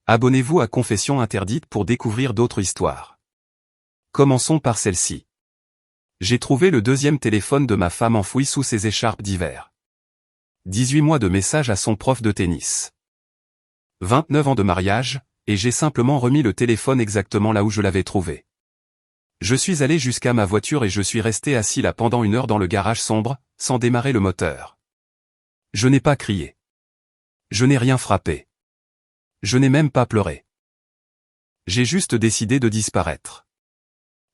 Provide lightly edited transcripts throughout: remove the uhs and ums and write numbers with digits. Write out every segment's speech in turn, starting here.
Abonnez-vous à Confessions interdites pour découvrir d'autres histoires. Commençons par celle-ci. J'ai trouvé le deuxième téléphone de ma femme enfoui sous ses écharpes d'hiver. 18 mois de message à son prof de tennis. 29 ans de mariage, et j'ai simplement remis le téléphone exactement là où je l'avais trouvé. Je suis allé jusqu'à ma voiture et je suis resté assis là pendant 1 heure dans le garage sombre, sans démarrer le moteur. Je n'ai pas crié. Je n'ai rien frappé. Je n'ai même pas pleuré. J'ai juste décidé de disparaître.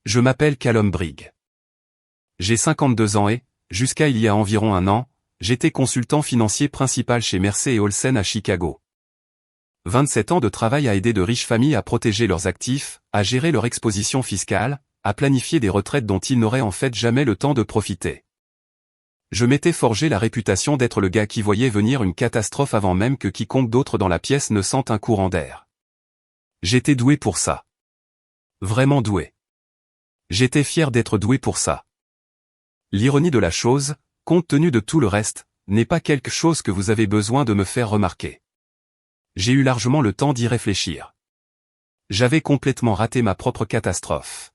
Je m'appelle Callum Brigg. J'ai 52 ans et, jusqu'à il y a environ 1 an, j'étais consultant financier principal chez Mersey & Olsen à Chicago. 27 ans de travail à aider de riches familles à protéger leurs actifs, à gérer leur exposition fiscale, à planifier des retraites dont ils n'auraient en fait jamais le temps de profiter. Je m'étais forgé la réputation d'être le gars qui voyait venir une catastrophe avant même que quiconque d'autre dans la pièce ne sente un courant d'air. J'étais doué pour ça. Vraiment doué. J'étais fier d'être doué pour ça. L'ironie de la chose, compte tenu de tout le reste, n'est pas quelque chose que vous avez besoin de me faire remarquer. J'ai eu largement le temps d'y réfléchir. J'avais complètement raté ma propre catastrophe.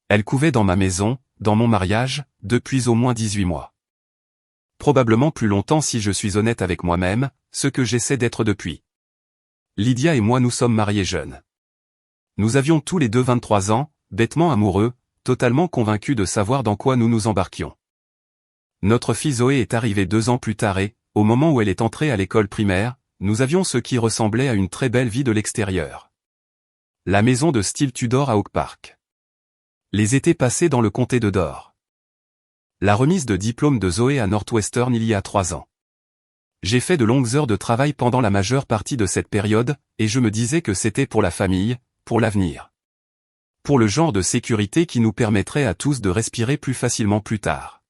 Elle couvait dans ma maison, dans mon mariage, depuis au moins 18 mois. Probablement plus longtemps si je suis honnête avec moi-même, ce que j'essaie d'être depuis. Lydia et moi nous sommes mariés jeunes. Nous avions tous les deux 23 ans, bêtement amoureux, totalement convaincus de savoir dans quoi nous nous embarquions. Notre fille Zoé est arrivée 2 ans plus tard et, au moment où elle est entrée à l'école primaire, nous avions ce qui ressemblait à une très belle vie de l'extérieur. La maison de style Tudor à Oak Park. Les étés passés dans le comté de Dorr. La remise de diplôme de Zoé à Northwestern il y a 3 ans. J'ai fait de longues heures de travail pendant la majeure partie de cette période, et je me disais que c'était pour la famille, pour l'avenir. Pour le genre de sécurité qui nous permettrait à tous de respirer plus facilement plus tard.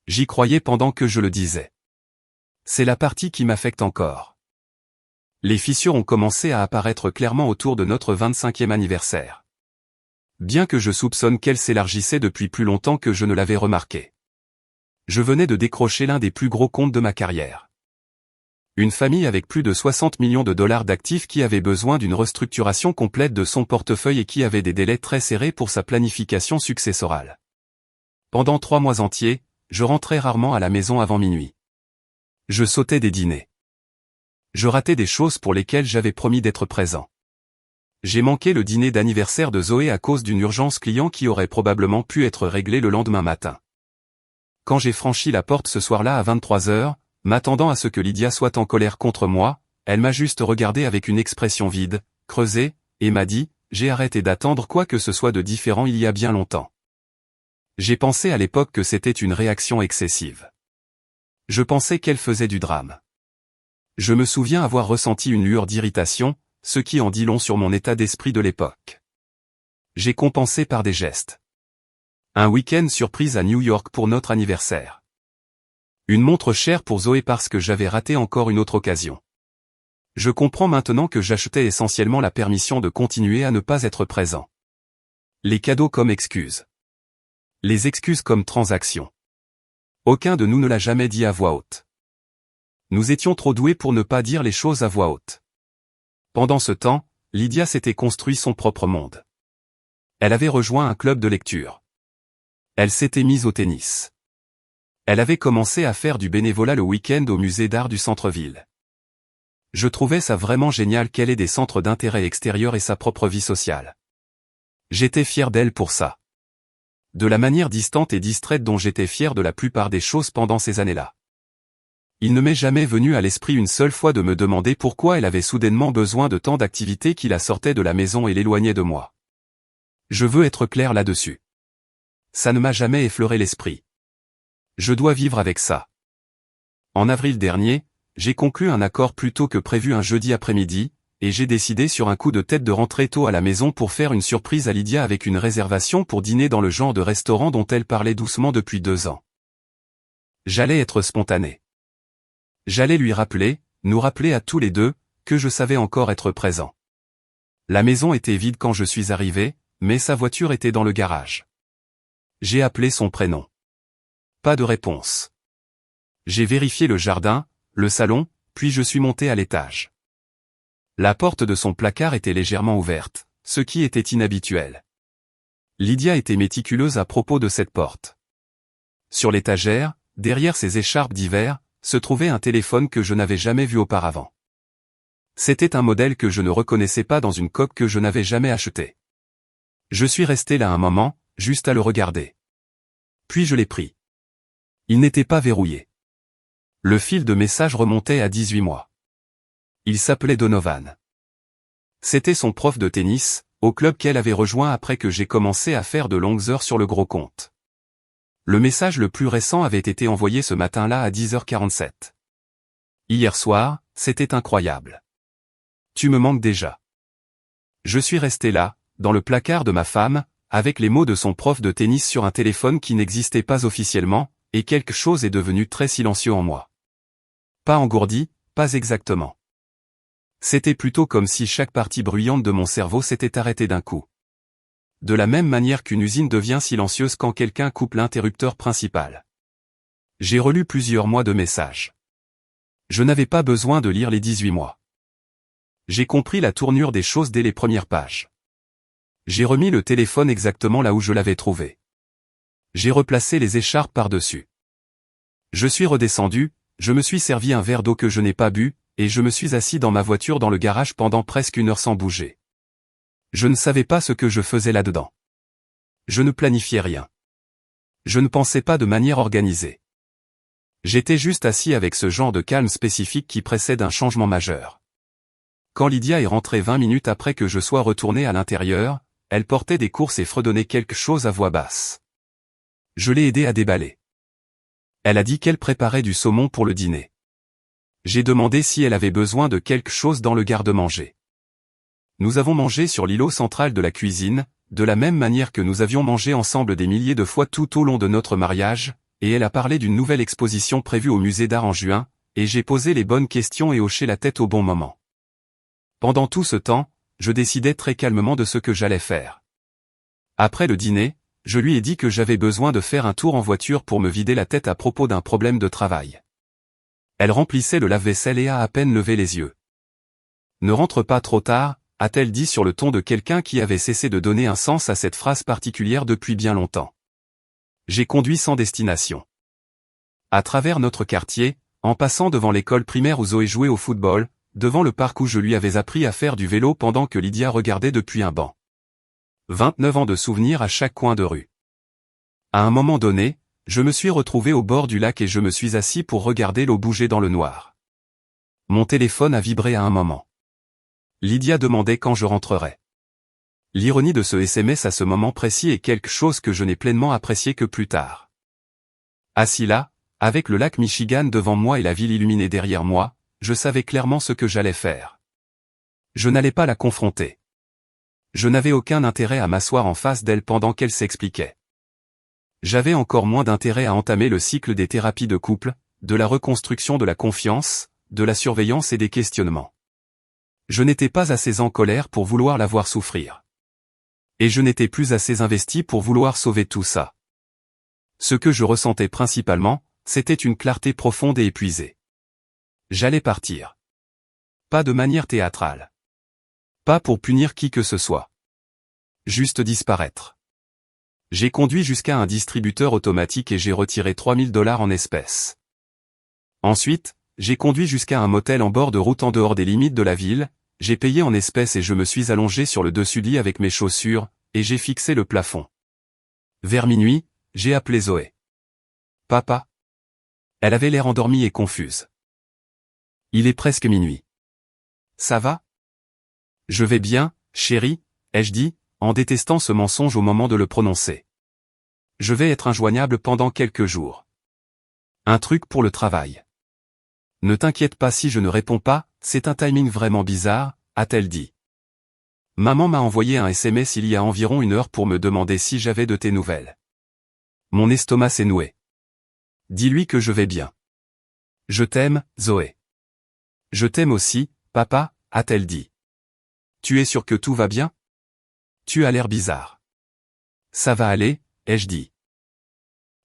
J'y croyais pendant que je le disais. C'est la partie qui m'affecte encore. Les fissures ont commencé à apparaître clairement autour de notre 25e anniversaire. Bien que je soupçonne qu'elle s'élargissait depuis plus longtemps que je ne l'avais remarqué. Je venais de décrocher l'un des plus gros comptes de ma carrière. Une famille avec plus de 60 millions de dollars d'actifs qui avait besoin d'une restructuration complète de son portefeuille et qui avait des délais très serrés pour sa planification successorale. Pendant 3 mois entiers, je rentrais rarement à la maison avant minuit. Je sautais des dîners. Je ratais des choses pour lesquelles j'avais promis d'être présent. J'ai manqué le dîner d'anniversaire de Zoé à cause d'une urgence client qui aurait probablement pu être réglée le lendemain matin. Quand j'ai franchi la porte ce soir-là à 23 heures, m'attendant à ce que Lydia soit en colère contre moi, elle m'a juste regardé avec une expression vide, creusée, et m'a dit « J'ai arrêté d'attendre quoi que ce soit de différent il y a bien longtemps. » J'ai pensé à l'époque que c'était une réaction excessive. Je pensais qu'elle faisait du drame. Je me souviens avoir ressenti une lueur d'irritation, ce qui en dit long sur mon état d'esprit de l'époque. J'ai compensé par des gestes. Un week-end surprise à New York pour notre anniversaire. Une montre chère pour Zoé parce que j'avais raté encore une autre occasion. Je comprends maintenant que j'achetais essentiellement la permission de continuer à ne pas être présent. Les cadeaux comme excuses. Les excuses comme transactions. Aucun de nous ne l'a jamais dit à voix haute. Nous étions trop doués pour ne pas dire les choses à voix haute. Pendant ce temps, Lydia s'était construit son propre monde. Elle avait rejoint un club de lecture. Elle s'était mise au tennis. Elle avait commencé à faire du bénévolat le week-end au musée d'art du centre-ville. Je trouvais ça vraiment génial qu'elle ait des centres d'intérêt extérieurs et sa propre vie sociale. J'étais fier d'elle pour ça. De la manière distante et distraite dont j'étais fier de la plupart des choses pendant ces années-là. Il ne m'est jamais venu à l'esprit une seule fois de me demander pourquoi elle avait soudainement besoin de tant d'activités qui la sortaient de la maison et l'éloignaient de moi. Je veux être clair là-dessus. Ça ne m'a jamais effleuré l'esprit. Je dois vivre avec ça. En avril dernier, j'ai conclu un accord plus tôt que prévu un jeudi après-midi, et j'ai décidé sur un coup de tête de rentrer tôt à la maison pour faire une surprise à Lydia avec une réservation pour dîner dans le genre de restaurant dont elle parlait doucement depuis 2 ans. J'allais être spontané. J'allais nous rappeler à tous les deux, que je savais encore être présent. La maison était vide quand je suis arrivé, mais sa voiture était dans le garage. J'ai appelé son prénom. Pas de réponse. J'ai vérifié le jardin, le salon, puis je suis monté à l'étage. La porte de son placard était légèrement ouverte, ce qui était inhabituel. Lydia était méticuleuse à propos de cette porte. Sur l'étagère, derrière ses écharpes d'hiver, se trouvait un téléphone que je n'avais jamais vu auparavant. C'était un modèle que je ne reconnaissais pas dans une coque que je n'avais jamais achetée. Je suis resté là un moment, juste à le regarder. Puis je l'ai pris. Il n'était pas verrouillé. Le fil de message remontait à 18 mois. Il s'appelait Donovan. C'était son prof de tennis, au club qu'elle avait rejoint après que j'ai commencé à faire de longues heures sur le gros compte. Le message le plus récent avait été envoyé ce matin-là à 10h47. Hier soir, c'était incroyable. Tu me manques déjà. Je suis resté là, dans le placard de ma femme, avec les mots de son prof de tennis sur un téléphone qui n'existait pas officiellement, et quelque chose est devenu très silencieux en moi. Pas engourdi, pas exactement. C'était plutôt comme si chaque partie bruyante de mon cerveau s'était arrêtée d'un coup. De la même manière qu'une usine devient silencieuse quand quelqu'un coupe l'interrupteur principal. J'ai relu plusieurs mois de messages. Je n'avais pas besoin de lire les 18 mois. J'ai compris la tournure des choses dès les premières pages. J'ai remis le téléphone exactement là où je l'avais trouvé. J'ai replacé les écharpes par-dessus. Je suis redescendu, je me suis servi un verre d'eau que je n'ai pas bu, et je me suis assis dans ma voiture dans le garage pendant presque 1 heure sans bouger. Je ne savais pas ce que je faisais là-dedans. Je ne planifiais rien. Je ne pensais pas de manière organisée. J'étais juste assis avec ce genre de calme spécifique qui précède un changement majeur. Quand Lydia est rentrée 20 minutes après que je sois retourné à l'intérieur, elle portait des courses et fredonnait quelque chose à voix basse. Je l'ai aidée à déballer. Elle a dit qu'elle préparait du saumon pour le dîner. J'ai demandé si elle avait besoin de quelque chose dans le garde-manger. Nous avons mangé sur l'îlot central de la cuisine, de la même manière que nous avions mangé ensemble des milliers de fois tout au long de notre mariage, et elle a parlé d'une nouvelle exposition prévue au musée d'art en juin, et j'ai posé les bonnes questions et hoché la tête au bon moment. Pendant tout ce temps, je décidais très calmement de ce que j'allais faire. Après le dîner, je lui ai dit que j'avais besoin de faire un tour en voiture pour me vider la tête à propos d'un problème de travail. Elle remplissait le lave-vaisselle et a à peine levé les yeux. Ne rentre pas trop tard, a-t-elle dit sur le ton de quelqu'un qui avait cessé de donner un sens à cette phrase particulière depuis bien longtemps. J'ai conduit sans destination. À travers notre quartier, en passant devant l'école primaire où Zoé jouait au football, devant le parc où je lui avais appris à faire du vélo pendant que Lydia regardait depuis un banc. 29 ans de souvenirs à chaque coin de rue. À un moment donné, je me suis retrouvé au bord du lac et je me suis assis pour regarder l'eau bouger dans le noir. Mon téléphone a vibré à un moment. Lydia demandait quand je rentrerais. L'ironie de ce SMS à ce moment précis est quelque chose que je n'ai pleinement apprécié que plus tard. Assis là, avec le lac Michigan devant moi et la ville illuminée derrière moi, je savais clairement ce que j'allais faire. Je n'allais pas la confronter. Je n'avais aucun intérêt à m'asseoir en face d'elle pendant qu'elle s'expliquait. J'avais encore moins d'intérêt à entamer le cycle des thérapies de couple, de la reconstruction de la confiance, de la surveillance et des questionnements. Je n'étais pas assez en colère pour vouloir la voir souffrir. Et je n'étais plus assez investi pour vouloir sauver tout ça. Ce que je ressentais principalement, c'était une clarté profonde et épuisée. J'allais partir. Pas de manière théâtrale. Pas pour punir qui que ce soit. Juste disparaître. J'ai conduit jusqu'à un distributeur automatique et j'ai retiré $3000 en espèces. Ensuite, j'ai conduit jusqu'à un motel en bord de route en dehors des limites de la ville, j'ai payé en espèces et je me suis allongé sur le dessus-lit avec mes chaussures, et j'ai fixé le plafond. Vers minuit, j'ai appelé Zoé. Papa. Elle avait l'air endormie et confuse. Il est presque minuit. Ça va? Je vais bien, chérie, ai-je dit, en détestant ce mensonge au moment de le prononcer. Je vais être injoignable pendant quelques jours. Un truc pour le travail. Ne t'inquiète pas si je ne réponds pas, c'est un timing vraiment bizarre, a-t-elle dit. Maman m'a envoyé un SMS il y a environ 1 heure pour me demander si j'avais de tes nouvelles. Mon estomac s'est noué. Dis-lui que je vais bien. Je t'aime, Zoé. Je t'aime aussi, papa, a-t-elle dit. Tu es sûr que tout va bien? Tu as l'air bizarre. Ça va aller, ai-je dit.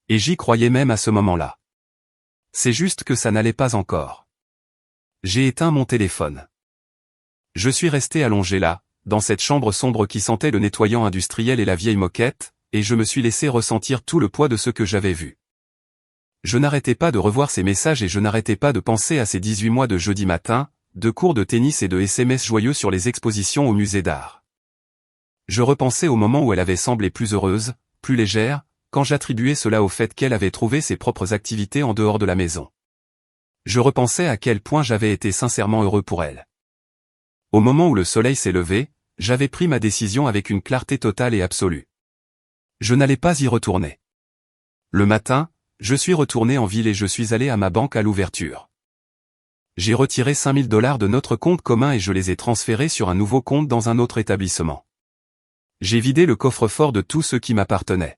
Et j'y croyais même à ce moment-là. C'est juste que ça n'allait pas encore. J'ai éteint mon téléphone. Je suis resté allongé là, dans cette chambre sombre qui sentait le nettoyant industriel et la vieille moquette, et je me suis laissé ressentir tout le poids de ce que j'avais vu. Je n'arrêtais pas de revoir ces messages et je n'arrêtais pas de penser à ces 18 mois de jeudi matin, de cours de tennis et de SMS joyeux sur les expositions au musée d'art. Je repensais au moment où elle avait semblé plus heureuse, plus légère, quand j'attribuais cela au fait qu'elle avait trouvé ses propres activités en dehors de la maison. Je repensais à quel point j'avais été sincèrement heureux pour elle. Au moment où le soleil s'est levé, j'avais pris ma décision avec une clarté totale et absolue. Je n'allais pas y retourner. Le matin, je suis retourné en ville et je suis allé à ma banque à l'ouverture. J'ai retiré 5 000 $ de notre compte commun et je les ai transférés sur un nouveau compte dans un autre établissement. J'ai vidé le coffre-fort de tout ce qui m'appartenait.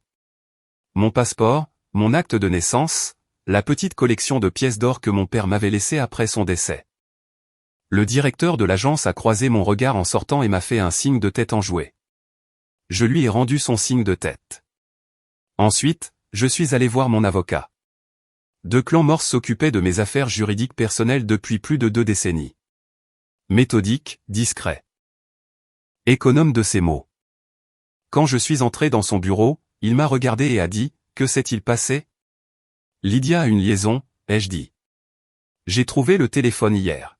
Mon passeport, mon acte de naissance, la petite collection de pièces d'or que mon père m'avait laissée après son décès. Le directeur de l'agence a croisé mon regard en sortant et m'a fait un signe de tête enjoué. Je lui ai rendu son signe de tête. Ensuite, je suis allé voir mon avocat. Declan Morse s'occupait de mes affaires juridiques personnelles depuis plus de 2 décennies. Méthodique, discret. Économe de ses mots. Quand je suis entré dans son bureau, il m'a regardé et a dit, « Que s'est-il passé ?» « Lydia a une liaison, ai-je dit. J'ai trouvé le téléphone hier.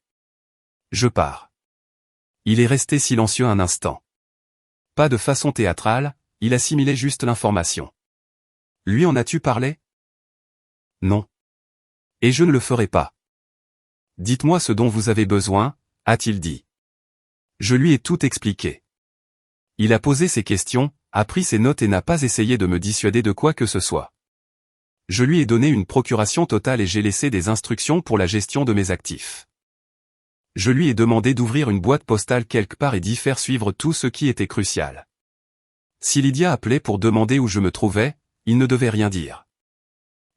Je pars. » Il est resté silencieux un instant. Pas de façon théâtrale, il assimilait juste l'information. « Lui en as-tu parlé ? » « Non. Et je ne le ferai pas. »« Dites-moi ce dont vous avez besoin, » a-t-il dit. Je lui ai tout expliqué. Il a posé ses questions, a pris ses notes et n'a pas essayé de me dissuader de quoi que ce soit. Je lui ai donné une procuration totale et j'ai laissé des instructions pour la gestion de mes actifs. Je lui ai demandé d'ouvrir une boîte postale quelque part et d'y faire suivre tout ce qui était crucial. Si Lydia appelait pour demander où je me trouvais, il ne devait rien dire.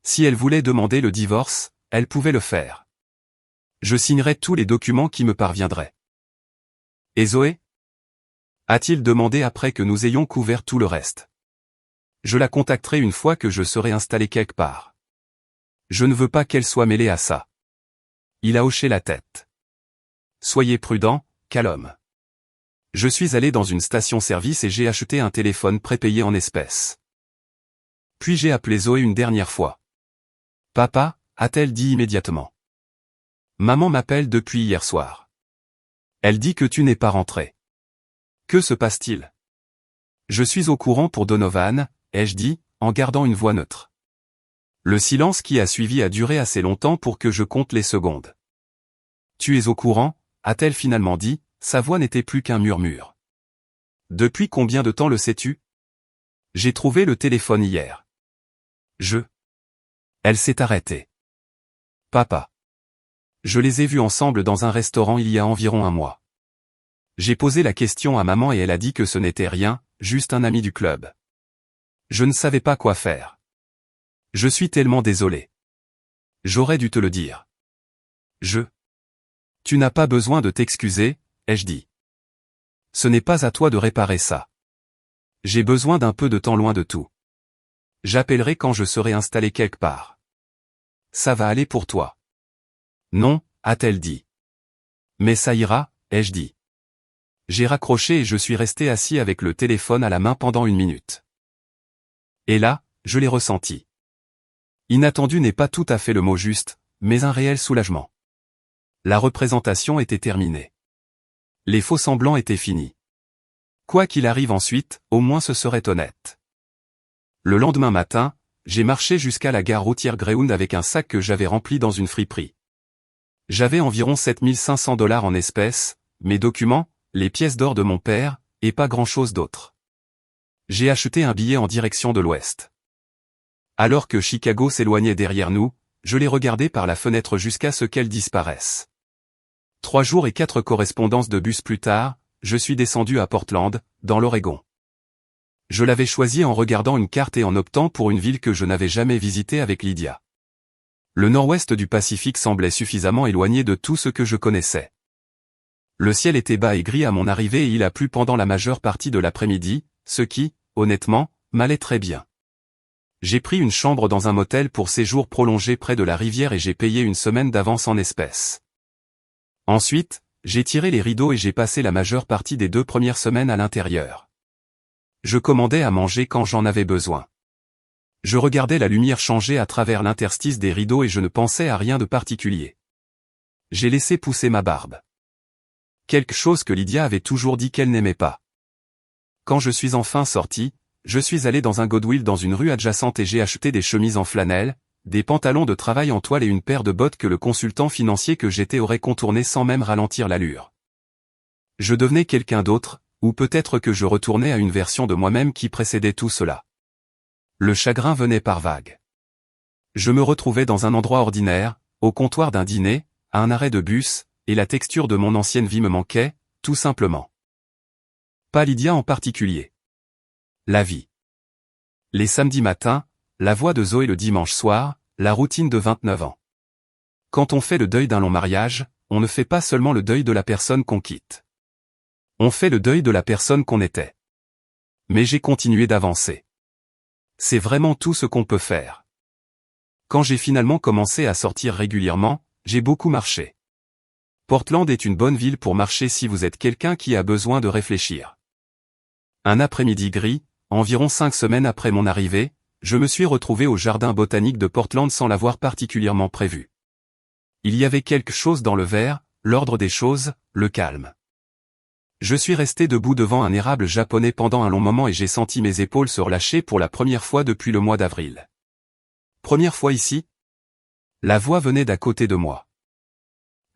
Si elle voulait demander le divorce, elle pouvait le faire. Je signerais tous les documents qui me parviendraient. Et Zoé ? A-t-il demandé après que nous ayons couvert tout le reste. Je la contacterai une fois que je serai installé quelque part. Je ne veux pas qu'elle soit mêlée à ça. Il a hoché la tête. Soyez prudent, calme. Je suis allé dans une station-service et j'ai acheté un téléphone prépayé en espèces. Puis j'ai appelé Zoé une dernière fois. Papa, a-t-elle dit immédiatement. Maman m'appelle depuis hier soir. Elle dit que tu n'es pas rentré. Que se passe-t-il? Je suis au courant pour Donovan, ai-je dit, en gardant une voix neutre. Le silence qui a suivi a duré assez longtemps pour que je compte les secondes. Tu es au courant, a-t-elle finalement dit, sa voix n'était plus qu'un murmure. Depuis combien de temps le sais-tu? J'ai trouvé le téléphone hier. Elle s'est arrêtée. Papa. Je les ai vus ensemble dans un restaurant il y a environ 1 mois. J'ai posé la question à maman et elle a dit que ce n'était rien, juste un ami du club. Je ne savais pas quoi faire. Je suis tellement désolé. J'aurais dû te le dire. Tu n'as pas besoin de t'excuser, ai-je dit. Ce n'est pas à toi de réparer ça. J'ai besoin d'un peu de temps loin de tout. J'appellerai quand je serai installé quelque part. Ça va aller pour toi. Non, a-t-elle dit. Mais ça ira, ai-je dit. J'ai raccroché et je suis resté assis avec le téléphone à la main pendant 1 minute. Et là, je l'ai ressenti. Inattendu n'est pas tout à fait le mot juste, mais un réel soulagement. La représentation était terminée. Les faux-semblants étaient finis. Quoi qu'il arrive ensuite, au moins ce serait honnête. Le lendemain matin, j'ai marché jusqu'à la gare routière Greyhound avec un sac que j'avais rempli dans une friperie. J'avais environ 7 500 $ en espèces, mes documents, les pièces d'or de mon père, et pas grand-chose d'autre. J'ai acheté un billet en direction de l'ouest. Alors que Chicago s'éloignait derrière nous, je l'ai regardé par la fenêtre jusqu'à ce qu'elle disparaisse. 3 jours et 4 correspondances de bus plus tard, je suis descendu à Portland, dans l'Oregon. Je l'avais choisi en regardant une carte et en optant pour une ville que je n'avais jamais visitée avec Lydia. Le nord-ouest du Pacifique semblait suffisamment éloigné de tout ce que je connaissais. Le ciel était bas et gris à mon arrivée et il a plu pendant la majeure partie de l'après-midi, ce qui, honnêtement, m'allait très bien. J'ai pris une chambre dans un motel pour séjour prolongé près de la rivière et j'ai payé 1 semaine d'avance en espèces. Ensuite, j'ai tiré les rideaux et j'ai passé la majeure partie des 2 premières semaines à l'intérieur. Je commandais à manger quand j'en avais besoin. Je regardais la lumière changer à travers l'interstice des rideaux et je ne pensais à rien de particulier. J'ai laissé pousser ma barbe. Quelque chose que Lydia avait toujours dit qu'elle n'aimait pas. Quand je suis enfin sorti, je suis allé dans un Goodwill dans une rue adjacente et j'ai acheté des chemises en flanelle, des pantalons de travail en toile et une paire de bottes que le consultant financier que j'étais aurait contourné sans même ralentir l'allure. Je devenais quelqu'un d'autre, ou peut-être que je retournais à une version de moi-même qui précédait tout cela. Le chagrin venait par vagues. Je me retrouvais dans un endroit ordinaire, au comptoir d'un dîner, à un arrêt de bus, et la texture de mon ancienne vie me manquait, tout simplement. Pas Lydia en particulier. La vie. Les samedis matins, la voix de Zoé le dimanche soir, la routine de 29 ans. Quand on fait le deuil d'un long mariage, on ne fait pas seulement le deuil de la personne qu'on quitte. On fait le deuil de la personne qu'on était. Mais j'ai continué d'avancer. C'est vraiment tout ce qu'on peut faire. Quand j'ai finalement commencé à sortir régulièrement, j'ai beaucoup marché. Portland est une bonne ville pour marcher si vous êtes quelqu'un qui a besoin de réfléchir. Un après-midi gris, environ 5 semaines après mon arrivée, je me suis retrouvé au jardin botanique de Portland sans l'avoir particulièrement prévu. Il y avait quelque chose dans le verre, l'ordre des choses, le calme. Je suis resté debout devant un érable japonais pendant un long moment et j'ai senti mes épaules se relâcher pour la première fois depuis le mois d'avril. Première fois ici? La voix venait d'à côté de moi.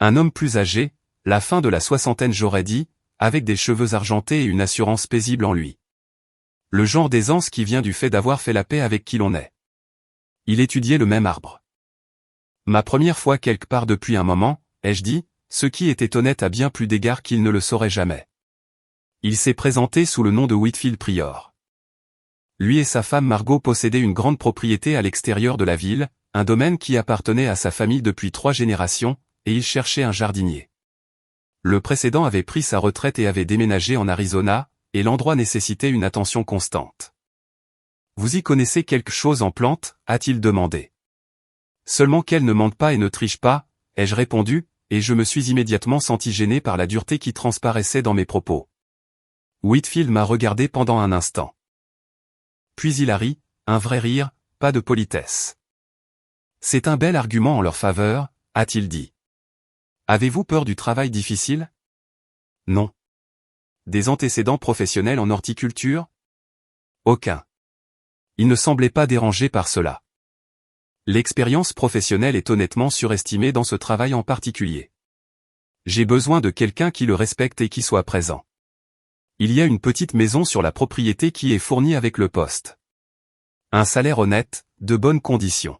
Un homme plus âgé, la fin de la soixantaine j'aurais dit, avec des cheveux argentés et une assurance paisible en lui. Le genre d'aisance qui vient du fait d'avoir fait la paix avec qui l'on est. Il étudiait le même arbre. Ma première fois quelque part depuis un moment, ai-je dit, ce qui était honnête à bien plus d'égards qu'il ne le saurait jamais. Il s'est présenté sous le nom de Whitfield Prior. Lui et sa femme Margot possédaient une grande propriété à l'extérieur de la ville, un domaine qui appartenait à sa famille depuis 3 générations, et il cherchait un jardinier. Le précédent avait pris sa retraite et avait déménagé en Arizona, et l'endroit nécessitait une attention constante. « Vous y connaissez quelque chose en plantes ?» a-t-il demandé. « Seulement qu'elle ne mente pas et ne triche pas », ai-je répondu, et je me suis immédiatement senti gêné par la dureté qui transparaissait dans mes propos. Whitfield m'a regardé pendant un instant. Puis il a ri, un vrai rire, pas de politesse. « C'est un bel argument en leur faveur », a-t-il dit. « Avez-vous peur du travail difficile ? » « Non. » « Des antécédents professionnels en horticulture ? » « Aucun. » Il ne semblait pas dérangé par cela. L'expérience professionnelle est honnêtement surestimée dans ce travail en particulier. J'ai besoin de quelqu'un qui le respecte et qui soit présent. Il y a une petite maison sur la propriété qui est fournie avec le poste. Un salaire honnête, de bonnes conditions.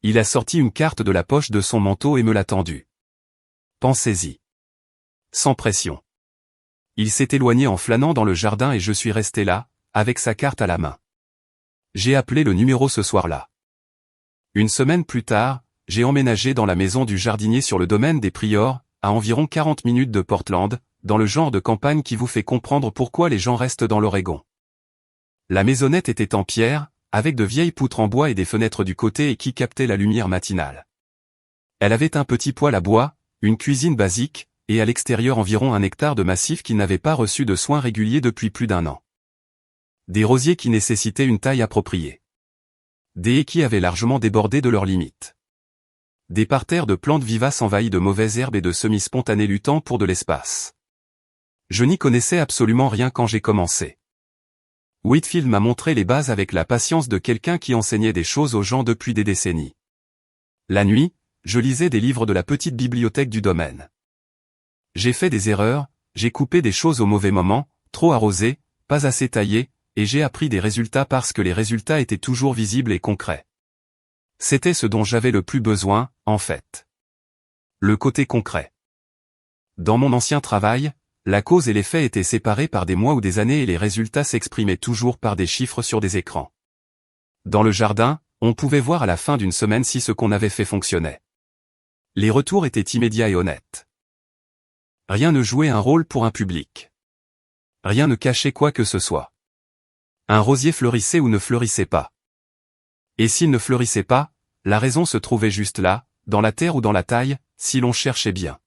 Il a sorti une carte de la poche de son manteau et me l'a tendue. Pensez-y. Sans pression. Il s'est éloigné en flânant dans le jardin et je suis resté là, avec sa carte à la main. J'ai appelé le numéro ce soir-là. Une semaine plus tard, j'ai emménagé dans la maison du jardinier sur le domaine des Priors, à environ 40 minutes de Portland, dans le genre de campagne qui vous fait comprendre pourquoi les gens restent dans l'Oregon. La maisonnette était en pierre, avec de vieilles poutres en bois et des fenêtres du côté et qui captaient la lumière matinale. Elle avait un petit poêle à bois, une cuisine basique, et à l'extérieur environ 1 hectare de massif qui n'avait pas reçu de soins réguliers depuis plus d'1 an. Des rosiers qui nécessitaient une taille appropriée. Des haies qui avaient largement débordé de leurs limites. Des parterres de plantes vivaces envahies de mauvaises herbes et de semis spontanés luttant pour de l'espace. Je n'y connaissais absolument rien quand j'ai commencé. Whitfield m'a montré les bases avec la patience de quelqu'un qui enseignait des choses aux gens depuis des décennies. La nuit, je lisais des livres de la petite bibliothèque du domaine. J'ai fait des erreurs, j'ai coupé des choses au mauvais moment, trop arrosé, pas assez taillé, et j'ai appris des résultats parce que les résultats étaient toujours visibles et concrets. C'était ce dont j'avais le plus besoin, en fait. Le côté concret. Dans mon ancien travail, la cause et l'effet étaient séparés par des mois ou des années et les résultats s'exprimaient toujours par des chiffres sur des écrans. Dans le jardin, on pouvait voir à la fin d'une semaine si ce qu'on avait fait fonctionnait. Les retours étaient immédiats et honnêtes. Rien ne jouait un rôle pour un public. Rien ne cachait quoi que ce soit. Un rosier fleurissait ou ne fleurissait pas. Et s'il ne fleurissait pas, la raison se trouvait juste là, dans la terre ou dans la taille, si l'on cherchait bien.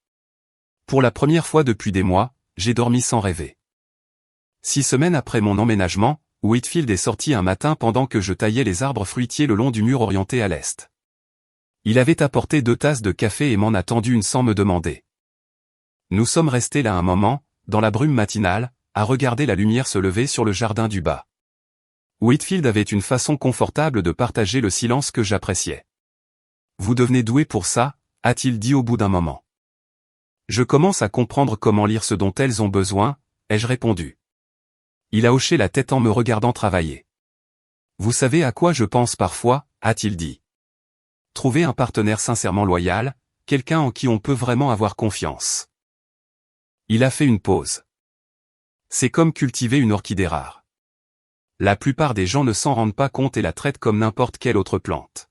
Pour la première fois depuis des mois, j'ai dormi sans rêver. 6 semaines après mon emménagement, Whitfield est sorti un matin pendant que je taillais les arbres fruitiers le long du mur orienté à l'est. Il avait apporté 2 tasses de café et m'en a tendu une sans me demander. Nous sommes restés là un moment, dans la brume matinale, à regarder la lumière se lever sur le jardin du bas. Whitfield avait une façon confortable de partager le silence que j'appréciais. « Vous devenez doué pour ça », a-t-il dit au bout d'un moment. « Je commence à comprendre comment lire ce dont elles ont besoin », ai-je répondu. Il a hoché la tête en me regardant travailler. « Vous savez à quoi je pense parfois », a-t-il dit. « Trouver un partenaire sincèrement loyal, quelqu'un en qui on peut vraiment avoir confiance. » Il a fait une pause. C'est comme cultiver une orchidée rare. La plupart des gens ne s'en rendent pas compte et la traitent comme n'importe quelle autre plante.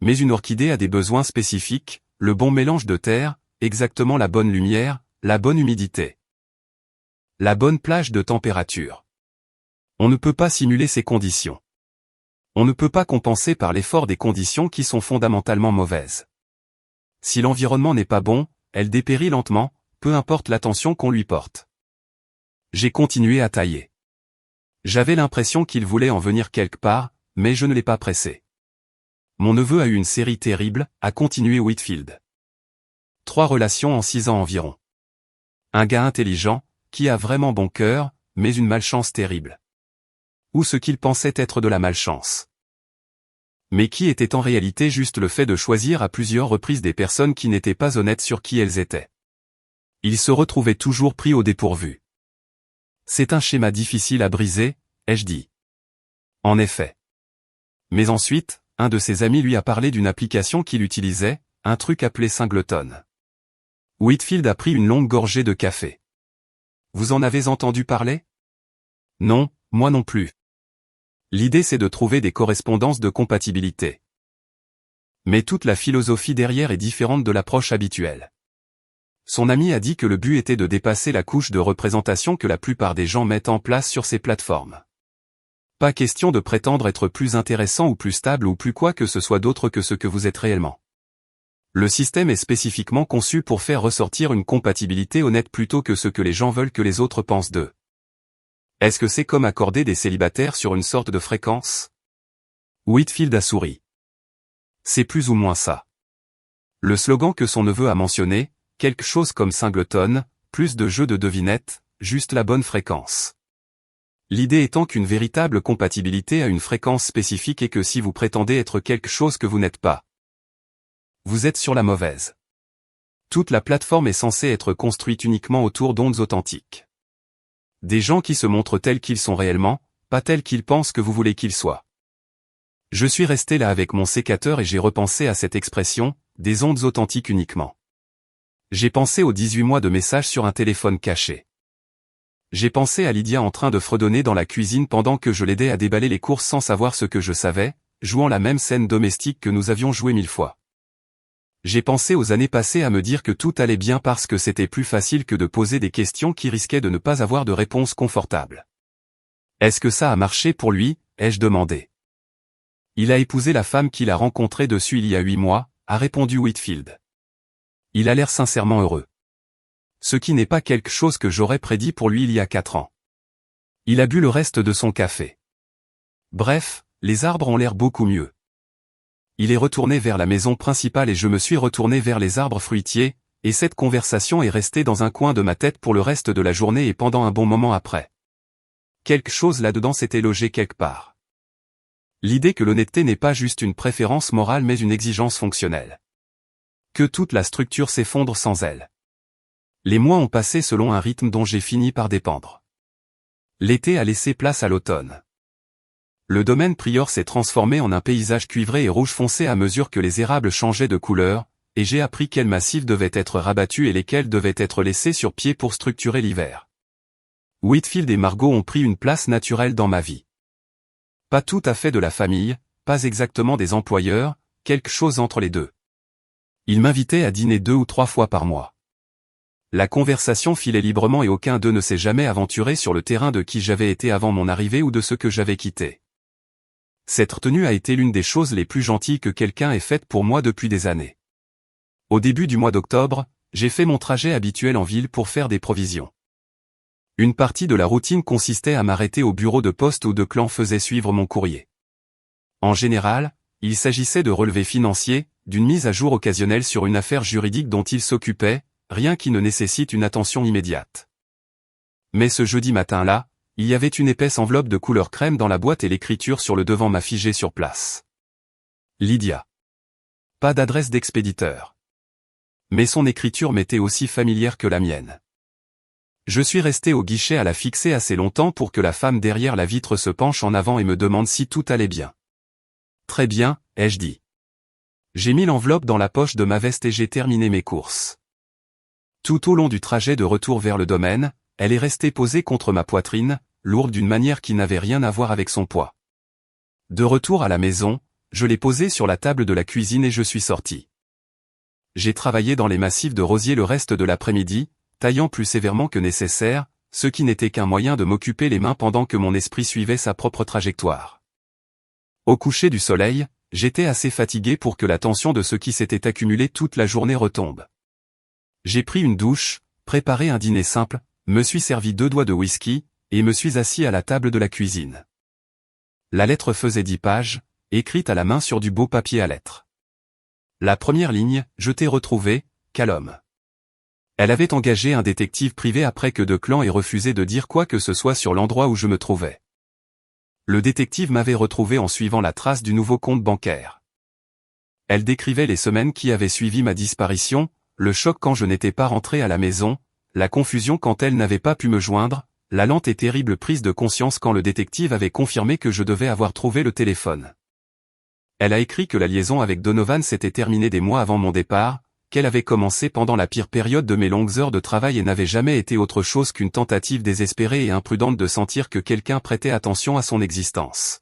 Mais une orchidée a des besoins spécifiques, le bon mélange de terre, exactement la bonne lumière, la bonne humidité. La bonne plage de température. On ne peut pas simuler ces conditions. On ne peut pas compenser par l'effort des conditions qui sont fondamentalement mauvaises. Si l'environnement n'est pas bon, elle dépérit lentement, peu importe l'attention qu'on lui porte. J'ai continué à tailler. J'avais l'impression qu'il voulait en venir quelque part, mais je ne l'ai pas pressé. Mon neveu a eu une série terrible, a continué Whitfield. 3 relations en 6 ans environ. Un gars intelligent, qui a vraiment bon cœur, mais une malchance terrible. Ou ce qu'il pensait être de la malchance. Mais qui était en réalité juste le fait de choisir à plusieurs reprises des personnes qui n'étaient pas honnêtes sur qui elles étaient. Il se retrouvait toujours pris au dépourvu. C'est un schéma difficile à briser, ai-je dit. En effet. Mais ensuite, un de ses amis lui a parlé d'une application qu'il utilisait, un truc appelé Singleton. Whitfield a pris une longue gorgée de café. Vous en avez entendu parler? Non, moi non plus. L'idée c'est de trouver des correspondances de compatibilité. Mais toute la philosophie derrière est différente de l'approche habituelle. Son ami a dit que le but était de dépasser la couche de représentation que la plupart des gens mettent en place sur ces plateformes. Pas question de prétendre être plus intéressant ou plus stable ou plus quoi que ce soit d'autre que ce que vous êtes réellement. Le système est spécifiquement conçu pour faire ressortir une compatibilité honnête plutôt que ce que les gens veulent que les autres pensent d'eux. Est-ce que c'est comme accorder des célibataires sur une sorte de fréquence? Whitfield a souri. C'est plus ou moins ça. Le slogan que son neveu a mentionné, quelque chose comme Singleton, plus de jeux de devinettes, juste la bonne fréquence. L'idée étant qu'une véritable compatibilité a une fréquence spécifique et que si vous prétendez être quelque chose que vous n'êtes pas, vous êtes sur la mauvaise. Toute la plateforme est censée être construite uniquement autour d'ondes authentiques. Des gens qui se montrent tels qu'ils sont réellement, pas tels qu'ils pensent que vous voulez qu'ils soient. Je suis resté là avec mon sécateur et j'ai repensé à cette expression, des ondes authentiques uniquement. J'ai pensé aux 18 mois de messages sur un téléphone caché. J'ai pensé à Lydia en train de fredonner dans la cuisine pendant que je l'aidais à déballer les courses sans savoir ce que je savais, jouant la même scène domestique que nous avions joué 1000 fois. J'ai pensé aux années passées à me dire que tout allait bien parce que c'était plus facile que de poser des questions qui risquaient de ne pas avoir de réponse confortable. Est-ce que ça a marché pour lui, ai-je demandé. Il a épousé la femme qu'il a rencontrée dessus il y a 8 mois, a répondu Whitfield. Il a l'air sincèrement heureux. Ce qui n'est pas quelque chose que j'aurais prédit pour lui il y a 4 ans. Il a bu le reste de son café. Bref, les arbres ont l'air beaucoup mieux. Il est retourné vers la maison principale et je me suis retourné vers les arbres fruitiers, et cette conversation est restée dans un coin de ma tête pour le reste de la journée et pendant un bon moment après. Quelque chose là-dedans s'était logé quelque part. L'idée que l'honnêteté n'est pas juste une préférence morale mais une exigence fonctionnelle. Que toute la structure s'effondre sans elle. Les mois ont passé selon un rythme dont j'ai fini par dépendre. L'été a laissé place à l'automne. Le domaine Prior s'est transformé en un paysage cuivré et rouge foncé à mesure que les érables changeaient de couleur, et j'ai appris quels massifs devaient être rabattus et lesquels devaient être laissés sur pied pour structurer l'hiver. Whitfield et Margot ont pris une place naturelle dans ma vie. Pas tout à fait de la famille, pas exactement des employeurs, quelque chose entre les deux. Ils m'invitaient à dîner 2 ou 3 fois par mois. La conversation filait librement et aucun d'eux ne s'est jamais aventuré sur le terrain de qui j'avais été avant mon arrivée ou de ce que j'avais quitté. Cette retenue a été l'une des choses les plus gentilles que quelqu'un ait faites pour moi depuis des années. Au début du mois d'octobre, j'ai fait mon trajet habituel en ville pour faire des provisions. Une partie de la routine consistait à m'arrêter au bureau de poste où Declan faisait suivre mon courrier. En général, il s'agissait de relevés financiers, d'une mise à jour occasionnelle sur une affaire juridique dont il s'occupait, rien qui ne nécessite une attention immédiate. Mais ce jeudi matin-là, il y avait une épaisse enveloppe de couleur crème dans la boîte et l'écriture sur le devant m'a figé sur place. Lydia. Pas d'adresse d'expéditeur. Mais son écriture m'était aussi familière que la mienne. Je suis resté au guichet à la fixer assez longtemps pour que la femme derrière la vitre se penche en avant et me demande si tout allait bien. Très bien, ai-je dit. J'ai mis l'enveloppe dans la poche de ma veste et j'ai terminé mes courses. Tout au long du trajet de retour vers le domaine, elle est restée posée contre ma poitrine, lourde d'une manière qui n'avait rien à voir avec son poids. De retour à la maison, je l'ai posée sur la table de la cuisine et je suis sorti. J'ai travaillé dans les massifs de rosiers le reste de l'après-midi, taillant plus sévèrement que nécessaire, ce qui n'était qu'un moyen de m'occuper les mains pendant que mon esprit suivait sa propre trajectoire. Au coucher du soleil, j'étais assez fatigué pour que la tension de ce qui s'était accumulé toute la journée retombe. J'ai pris une douche, préparé un dîner simple, me suis servi 2 doigts de whisky, et me suis assis à la table de la cuisine. La lettre faisait 10 pages, écrite à la main sur du beau papier à lettres. La première ligne, je t'ai retrouvé, Callum. Elle avait engagé un détective privé après que Declan ait refusé de dire quoi que ce soit sur l'endroit où je me trouvais. Le détective m'avait retrouvé en suivant la trace du nouveau compte bancaire. Elle décrivait les semaines qui avaient suivi ma disparition, le choc quand je n'étais pas rentré à la maison, la confusion quand elle n'avait pas pu me joindre, la lente et terrible prise de conscience quand le détective avait confirmé que je devais avoir trouvé le téléphone. Elle a écrit que la liaison avec Donovan s'était terminée des mois avant mon départ, qu'elle avait commencé pendant la pire période de mes longues heures de travail et n'avait jamais été autre chose qu'une tentative désespérée et imprudente de sentir que quelqu'un prêtait attention à son existence.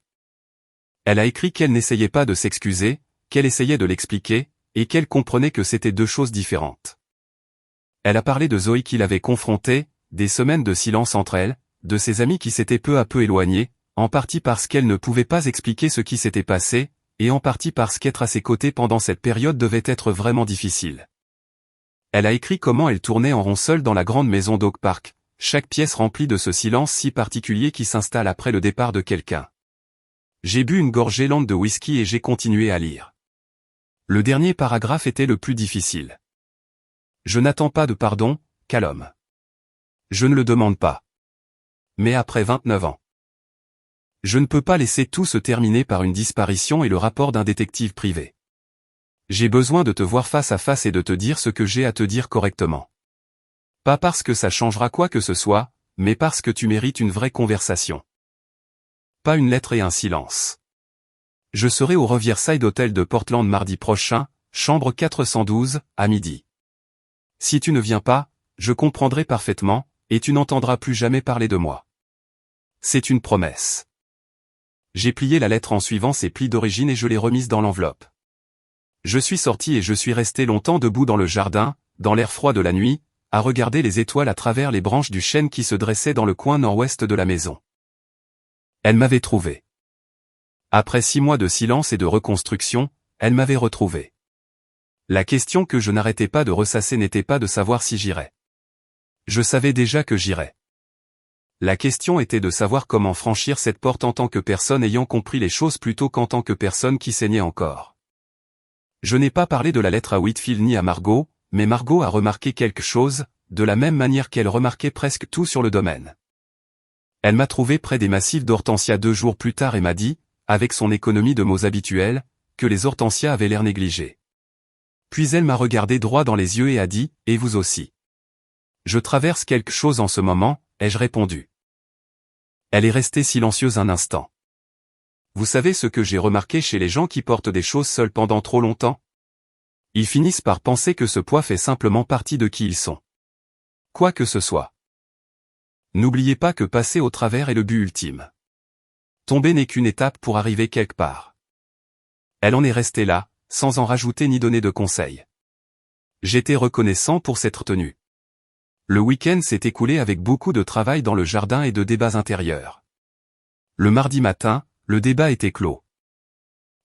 Elle a écrit qu'elle n'essayait pas de s'excuser, qu'elle essayait de l'expliquer, et qu'elle comprenait que c'était 2 choses différentes. Elle a parlé de Zoé qui l'avait confrontée, des semaines de silence entre elles, de ses amis qui s'étaient peu à peu éloignés, en partie parce qu'elle ne pouvait pas expliquer ce qui s'était passé, et en partie parce qu'être à ses côtés pendant cette période devait être vraiment difficile. Elle a écrit comment elle tournait en rond seule dans la grande maison d'Oak Park, chaque pièce remplie de ce silence si particulier qui s'installe après le départ de quelqu'un. J'ai bu une gorgée lente de whisky et j'ai continué à lire. Le dernier paragraphe était le plus difficile. Je n'attends pas de pardon, Callum. Je ne le demande pas. Mais après 29 ans. Je ne peux pas laisser tout se terminer par une disparition et le rapport d'un détective privé. J'ai besoin de te voir face à face et de te dire ce que j'ai à te dire correctement. Pas parce que ça changera quoi que ce soit, mais parce que tu mérites une vraie conversation. Pas une lettre et un silence. Je serai au Riverside Hotel de Portland mardi prochain, chambre 412, à midi. Si tu ne viens pas, je comprendrai parfaitement, et tu n'entendras plus jamais parler de moi. C'est une promesse. J'ai plié la lettre en suivant ses plis d'origine et je l'ai remise dans l'enveloppe. Je suis sorti et je suis resté longtemps debout dans le jardin, dans l'air froid de la nuit, à regarder les étoiles à travers les branches du chêne qui se dressaient dans le coin nord-ouest de la maison. Elle m'avait trouvé. Après 6 mois de silence et de reconstruction, elle m'avait retrouvé. La question que je n'arrêtais pas de ressasser n'était pas de savoir si j'irais. Je savais déjà que j'irais. La question était de savoir comment franchir cette porte en tant que personne ayant compris les choses plutôt qu'en tant que personne qui saignait encore. Je n'ai pas parlé de la lettre à Whitfield ni à Margot, mais Margot a remarqué quelque chose, de la même manière qu'elle remarquait presque tout sur le domaine. Elle m'a trouvé près des massifs d'hortensias 2 jours plus tard et m'a dit, avec son économie de mots habituelle, que les hortensias avaient l'air négligées. Puis elle m'a regardé droit dans les yeux et a dit, « Et vous aussi. » Je traverse quelque chose en ce moment, ai-je répondu. Elle est restée silencieuse un instant. Vous savez ce que j'ai remarqué chez les gens qui portent des choses seuls pendant trop longtemps? Ils finissent par penser que ce poids fait simplement partie de qui ils sont. Quoi que ce soit. N'oubliez pas que passer au travers est le but ultime. Tomber n'est qu'une étape pour arriver quelque part. Elle en est restée là, sans en rajouter ni donner de conseils. J'étais reconnaissant pour s'être tenu. Le week-end s'est écoulé avec beaucoup de travail dans le jardin et de débats intérieurs. Le mardi matin, le débat était clos.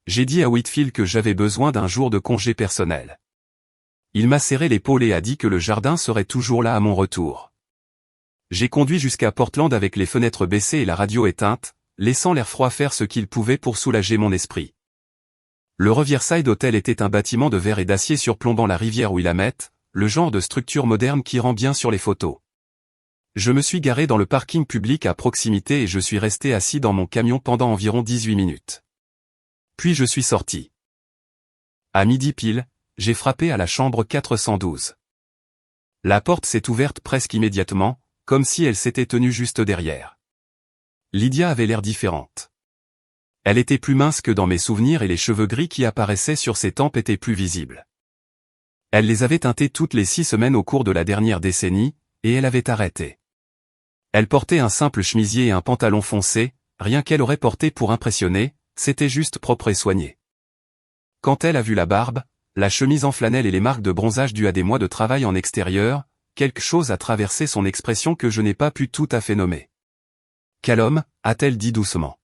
J'ai dit à Whitfield que j'avais besoin d'un jour de congé personnel. Il m'a serré l'épaule et a dit que le jardin serait toujours là à mon retour. J'ai conduit jusqu'à Portland avec les fenêtres baissées et la radio éteinte, laissant l'air froid faire ce qu'il pouvait pour soulager mon esprit. Le Riverside Hotel était un bâtiment de verre et d'acier surplombant la rivière Willamette, le genre de structure moderne qui rend bien sur les photos. Je me suis garé dans le parking public à proximité et je suis resté assis dans mon camion pendant environ 18 minutes. Puis je suis sorti. À midi pile, j'ai frappé à la chambre 412. La porte s'est ouverte presque immédiatement, comme si elle s'était tenue juste derrière. Lydia avait l'air différente. Elle était plus mince que dans mes souvenirs et les cheveux gris qui apparaissaient sur ses tempes étaient plus visibles. Elle les avait teintés toutes les 6 semaines au cours de la dernière décennie, et elle avait arrêté. Elle portait un simple chemisier et un pantalon foncé, rien qu'elle aurait porté pour impressionner, c'était juste propre et soigné. Quand elle a vu la barbe, la chemise en flanelle et les marques de bronzage dues à des mois de travail en extérieur, quelque chose a traversé son expression que je n'ai pas pu tout à fait nommer. « Callum » a-t-elle dit doucement.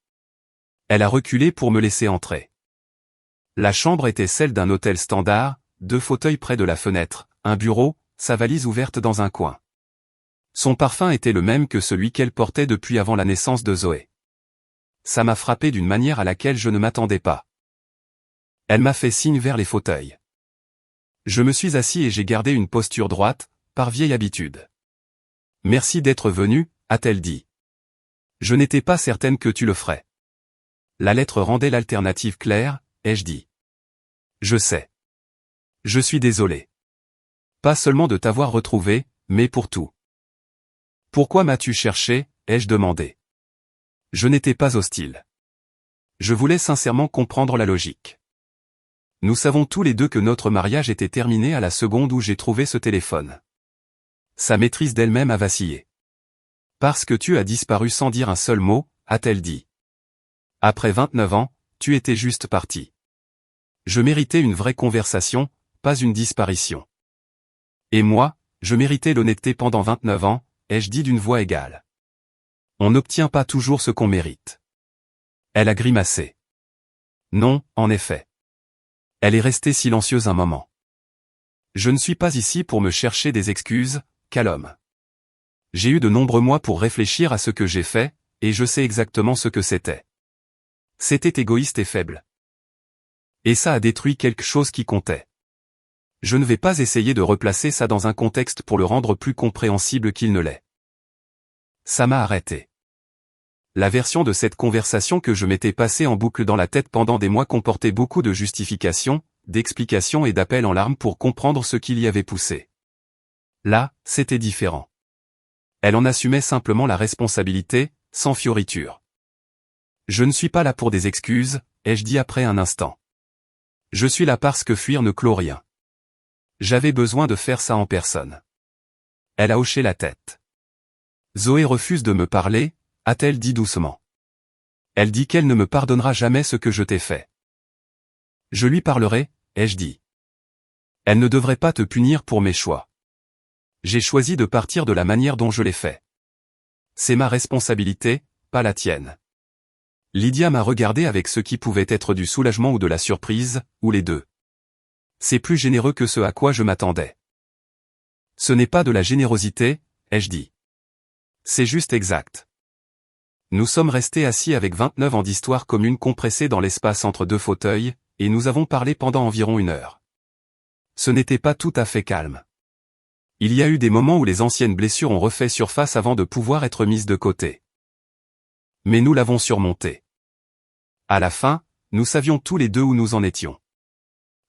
Elle a reculé pour me laisser entrer. La chambre était celle d'un hôtel standard, 2 fauteuils près de la fenêtre, un bureau, sa valise ouverte dans un coin. Son parfum était le même que celui qu'elle portait depuis avant la naissance de Zoé. Ça m'a frappé d'une manière à laquelle je ne m'attendais pas. Elle m'a fait signe vers les fauteuils. Je me suis assis et j'ai gardé une posture droite, par vieille habitude. « Merci d'être venu » a-t-elle dit. « Je n'étais pas certaine que tu le ferais. » La lettre rendait l'alternative claire, ai-je dit. « Je sais. Je suis désolé. Pas seulement de t'avoir retrouvé, mais pour tout. »« Pourquoi m'as-tu cherché ?» ai-je demandé. Je n'étais pas hostile. Je voulais sincèrement comprendre la logique. Nous savons tous les deux que notre mariage était terminé à la seconde où j'ai trouvé ce téléphone. Sa maîtrise d'elle-même a vacillé. « Parce que tu as disparu sans dire un seul mot » a-t-elle dit. « Après 29 ans, tu étais juste parti. Je méritais une vraie conversation, pas une disparition. Et moi, je méritais l'honnêteté pendant 29 ans, ai-je dit d'une voix égale. On n'obtient pas toujours ce qu'on mérite. » Elle a grimacé. Non, en effet. Elle est restée silencieuse un moment. Je ne suis pas ici pour me chercher des excuses, Callum. J'ai eu de nombreux mois pour réfléchir à ce que j'ai fait, et je sais exactement ce que c'était. C'était égoïste et faible. Et ça a détruit quelque chose qui comptait. Je ne vais pas essayer de replacer ça dans un contexte pour le rendre plus compréhensible qu'il ne l'est. Ça m'a arrêté. La version de cette conversation que je m'étais passée en boucle dans la tête pendant des mois comportait beaucoup de justifications, d'explications et d'appels en larmes pour comprendre ce qui l'y avait poussé. Là, c'était différent. Elle en assumait simplement la responsabilité, sans fioriture. Je ne suis pas là pour des excuses, ai-je dit après un instant. Je suis là parce que fuir ne clôt rien. J'avais besoin de faire ça en personne. Elle a hoché la tête. Zoé refuse de me parler, a-t-elle dit doucement. Elle dit qu'elle ne me pardonnera jamais ce que je t'ai fait. Je lui parlerai, ai-je dit. Elle ne devrait pas te punir pour mes choix. J'ai choisi de partir de la manière dont je l'ai fait. C'est ma responsabilité, pas la tienne. Lydia m'a regardé avec ce qui pouvait être du soulagement ou de la surprise, ou les deux. C'est plus généreux que ce à quoi je m'attendais. Ce n'est pas de la générosité, ai-je dit. C'est juste exact. Nous sommes restés assis avec 29 ans d'histoire commune compressés dans l'espace entre 2 fauteuils, et nous avons parlé pendant environ 1 heure. Ce n'était pas tout à fait calme. Il y a eu des moments où les anciennes blessures ont refait surface avant de pouvoir être mises de côté. Mais nous l'avons surmonté. À la fin, nous savions tous les deux où nous en étions.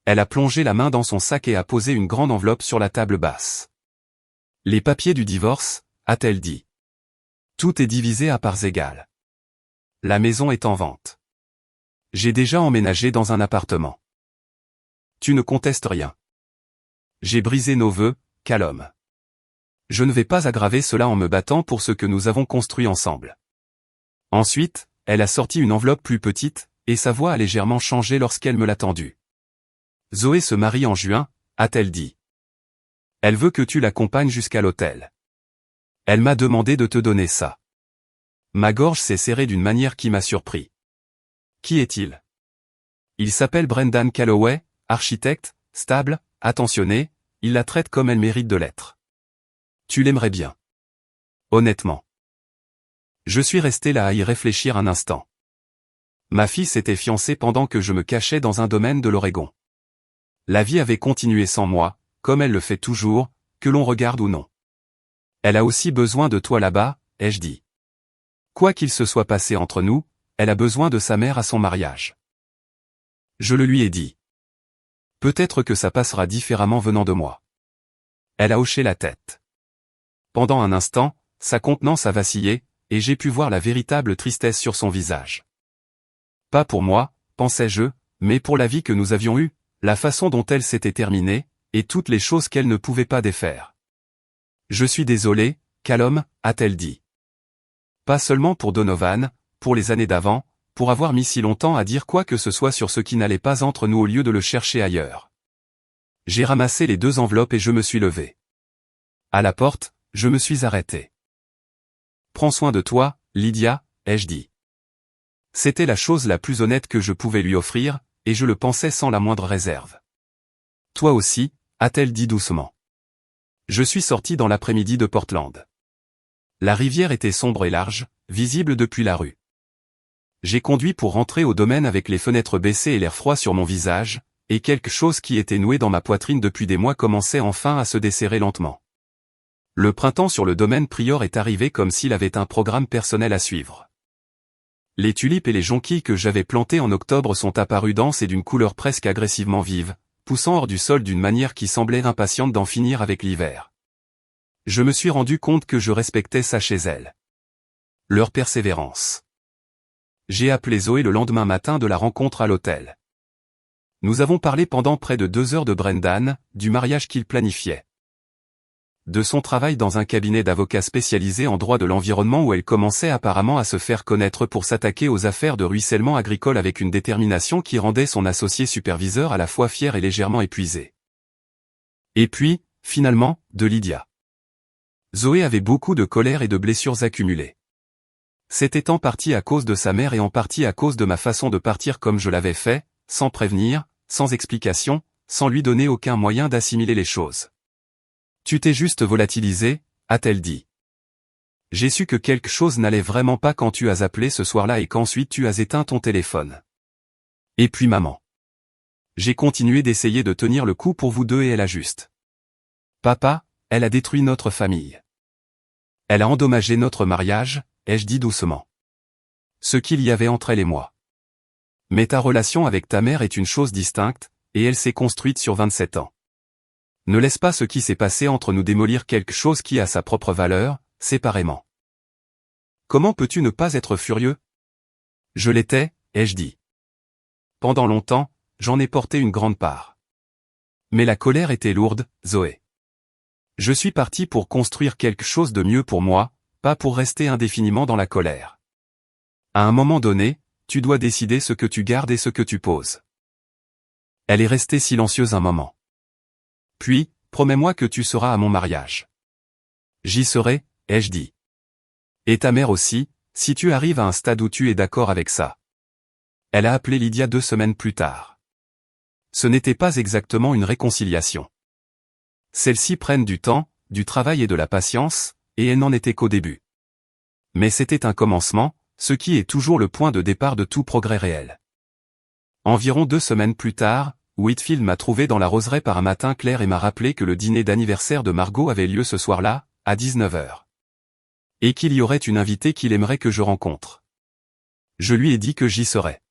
Elle a plongé la main dans son sac et a posé une grande enveloppe sur la table basse. « Les papiers du divorce » a-t-elle dit. « Tout est divisé à parts égales. La maison est en vente. J'ai déjà emménagé dans un appartement. Tu ne contestes rien. J'ai brisé nos vœux, Callum. Je ne vais pas aggraver cela en me battant pour ce que nous avons construit ensemble. » Ensuite, elle a sorti une enveloppe plus petite, et sa voix a légèrement changé lorsqu'elle me l'a tendue. « Zoé se marie en juin, » a-t-elle dit. « Elle veut que tu l'accompagnes jusqu'à l'hôtel. Elle m'a demandé de te donner ça. » Ma gorge s'est serrée d'une manière qui m'a surpris. « Qui est-il ? » Il s'appelle Brendan Calloway, architecte, stable, attentionné, il la traite comme elle mérite de l'être. Tu l'aimerais bien. Honnêtement. Je suis resté là à y réfléchir un instant. Ma fille s'était fiancée pendant que je me cachais dans un domaine de l'Oregon. La vie avait continué sans moi, comme elle le fait toujours, que l'on regarde ou non. Elle a aussi besoin de toi là-bas, ai-je dit. Quoi qu'il se soit passé entre nous, elle a besoin de sa mère à son mariage. Je le lui ai dit. Peut-être que ça passera différemment venant de moi. Elle a hoché la tête. Pendant un instant, sa contenance a vacillé, et j'ai pu voir la véritable tristesse sur son visage. Pas pour moi, pensais-je, mais pour la vie que nous avions eue, la façon dont elle s'était terminée, et toutes les choses qu'elle ne pouvait pas défaire. Je suis désolé, Callum, a-t-elle dit. Pas seulement pour Donovan, pour les années d'avant, pour avoir mis si longtemps à dire quoi que ce soit sur ce qui n'allait pas entre nous au lieu de le chercher ailleurs. J'ai ramassé les 2 enveloppes et je me suis levé. À la porte, je me suis arrêté. Prends soin de toi, Lydia, ai-je dit. C'était la chose la plus honnête que je pouvais lui offrir, et je le pensais sans la moindre réserve. Toi aussi, a-t-elle dit doucement. Je suis sorti dans l'après-midi de Portland. La rivière était sombre et large, visible depuis la rue. J'ai conduit pour rentrer au domaine avec les fenêtres baissées et l'air froid sur mon visage, et quelque chose qui était noué dans ma poitrine depuis des mois commençait enfin à se desserrer lentement. Le printemps sur le domaine Prior est arrivé comme s'il avait un programme personnel à suivre. Les tulipes et les jonquilles que j'avais plantées en octobre sont apparues denses et d'une couleur presque agressivement vive, poussant hors du sol d'une manière qui semblait impatiente d'en finir avec l'hiver. Je me suis rendu compte que je respectais ça chez elles. Leur persévérance. J'ai appelé Zoé le lendemain matin de la rencontre à l'hôtel. Nous avons parlé pendant près de 2 heures de Brendan, du mariage qu'il planifiait. De son travail dans un cabinet d'avocats spécialisé en droit de l'environnement où elle commençait apparemment à se faire connaître pour s'attaquer aux affaires de ruissellement agricole avec une détermination qui rendait son associé superviseur à la fois fier et légèrement épuisé. Et puis, finalement, de Lydia. Zoé avait beaucoup de colère et de blessures accumulées. C'était en partie à cause de sa mère et en partie à cause de ma façon de partir comme je l'avais fait, sans prévenir, sans explication, sans lui donner aucun moyen d'assimiler les choses. Tu t'es juste volatilisé, a-t-elle dit. J'ai su que quelque chose n'allait vraiment pas quand tu as appelé ce soir-là et qu'ensuite tu as éteint ton téléphone. Et puis maman. J'ai continué d'essayer de tenir le coup pour vous deux et elle ajuste. Papa, elle a détruit notre famille. Elle a endommagé notre mariage, ai-je dit doucement. Ce qu'il y avait entre elle et moi. Mais ta relation avec ta mère est une chose distincte, et elle s'est construite sur 27 ans. Ne laisse pas ce qui s'est passé entre nous démolir quelque chose qui a sa propre valeur, séparément. Comment peux-tu ne pas être furieux? Je l'étais, ai-je dit. Pendant longtemps, j'en ai porté une grande part. Mais la colère était lourde, Zoé. Je suis parti pour construire quelque chose de mieux pour moi, pas pour rester indéfiniment dans la colère. À un moment donné, tu dois décider ce que tu gardes et ce que tu poses. Elle est restée silencieuse un moment. Puis, promets-moi que tu seras à mon mariage. J'y serai, ai-je dit. Et ta mère aussi, si tu arrives à un stade où tu es d'accord avec ça. Elle a appelé Lydia 2 semaines plus tard. Ce n'était pas exactement une réconciliation. Celles-ci prennent du temps, du travail et de la patience, et elle n'en était qu'au début. Mais c'était un commencement, ce qui est toujours le point de départ de tout progrès réel. Environ 2 semaines plus tard, Whitfield m'a trouvé dans la roseraie par un matin clair et m'a rappelé que le dîner d'anniversaire de Margot avait lieu ce soir-là, à 19h. Et qu'il y aurait une invitée qu'il aimerait que je rencontre. Je lui ai dit que j'y serais.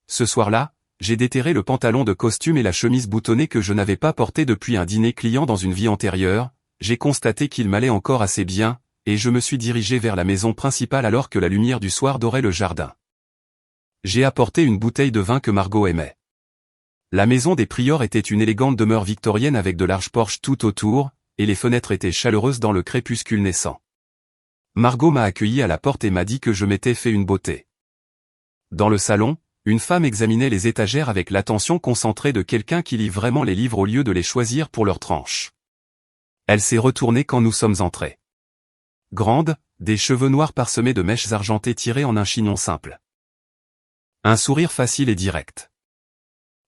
Ce soir-là, j'ai déterré le pantalon de costume et la chemise boutonnée que je n'avais pas porté depuis un dîner client dans une vie antérieure, j'ai constaté qu'il m'allait encore assez bien, et je me suis dirigé vers la maison principale alors que la lumière du soir dorait le jardin. J'ai apporté une bouteille de vin que Margot aimait. La maison des Priors était une élégante demeure victorienne avec de larges porches tout autour, et les fenêtres étaient chaleureuses dans le crépuscule naissant. Margot m'a accueilli à la porte et m'a dit que je m'étais fait une beauté. Dans le salon, une femme examinait les étagères avec l'attention concentrée de quelqu'un qui lit vraiment les livres au lieu de les choisir pour leur tranche. Elle s'est retournée quand nous sommes entrés. Grande, des cheveux noirs parsemés de mèches argentées tirées en un chignon simple. Un sourire facile et direct.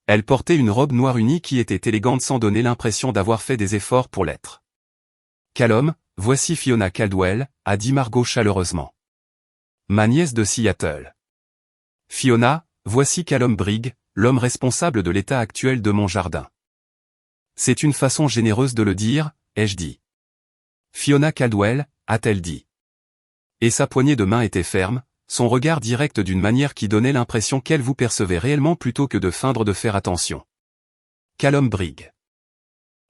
Elle portait une robe noire unie qui était élégante sans donner l'impression d'avoir fait des efforts pour l'être. Callum, voici Fiona Caldwell, a dit Margot chaleureusement. Ma nièce de Seattle. Fiona, voici Callum Brigg, l'homme responsable de l'état actuel de mon jardin. C'est une façon généreuse de le dire, ai-je dit. Fiona Caldwell, a-t-elle dit. Et sa poignée de main était ferme, son regard direct d'une manière qui donnait l'impression qu'elle vous percevait réellement plutôt que de feindre de faire attention. Callum Brigg.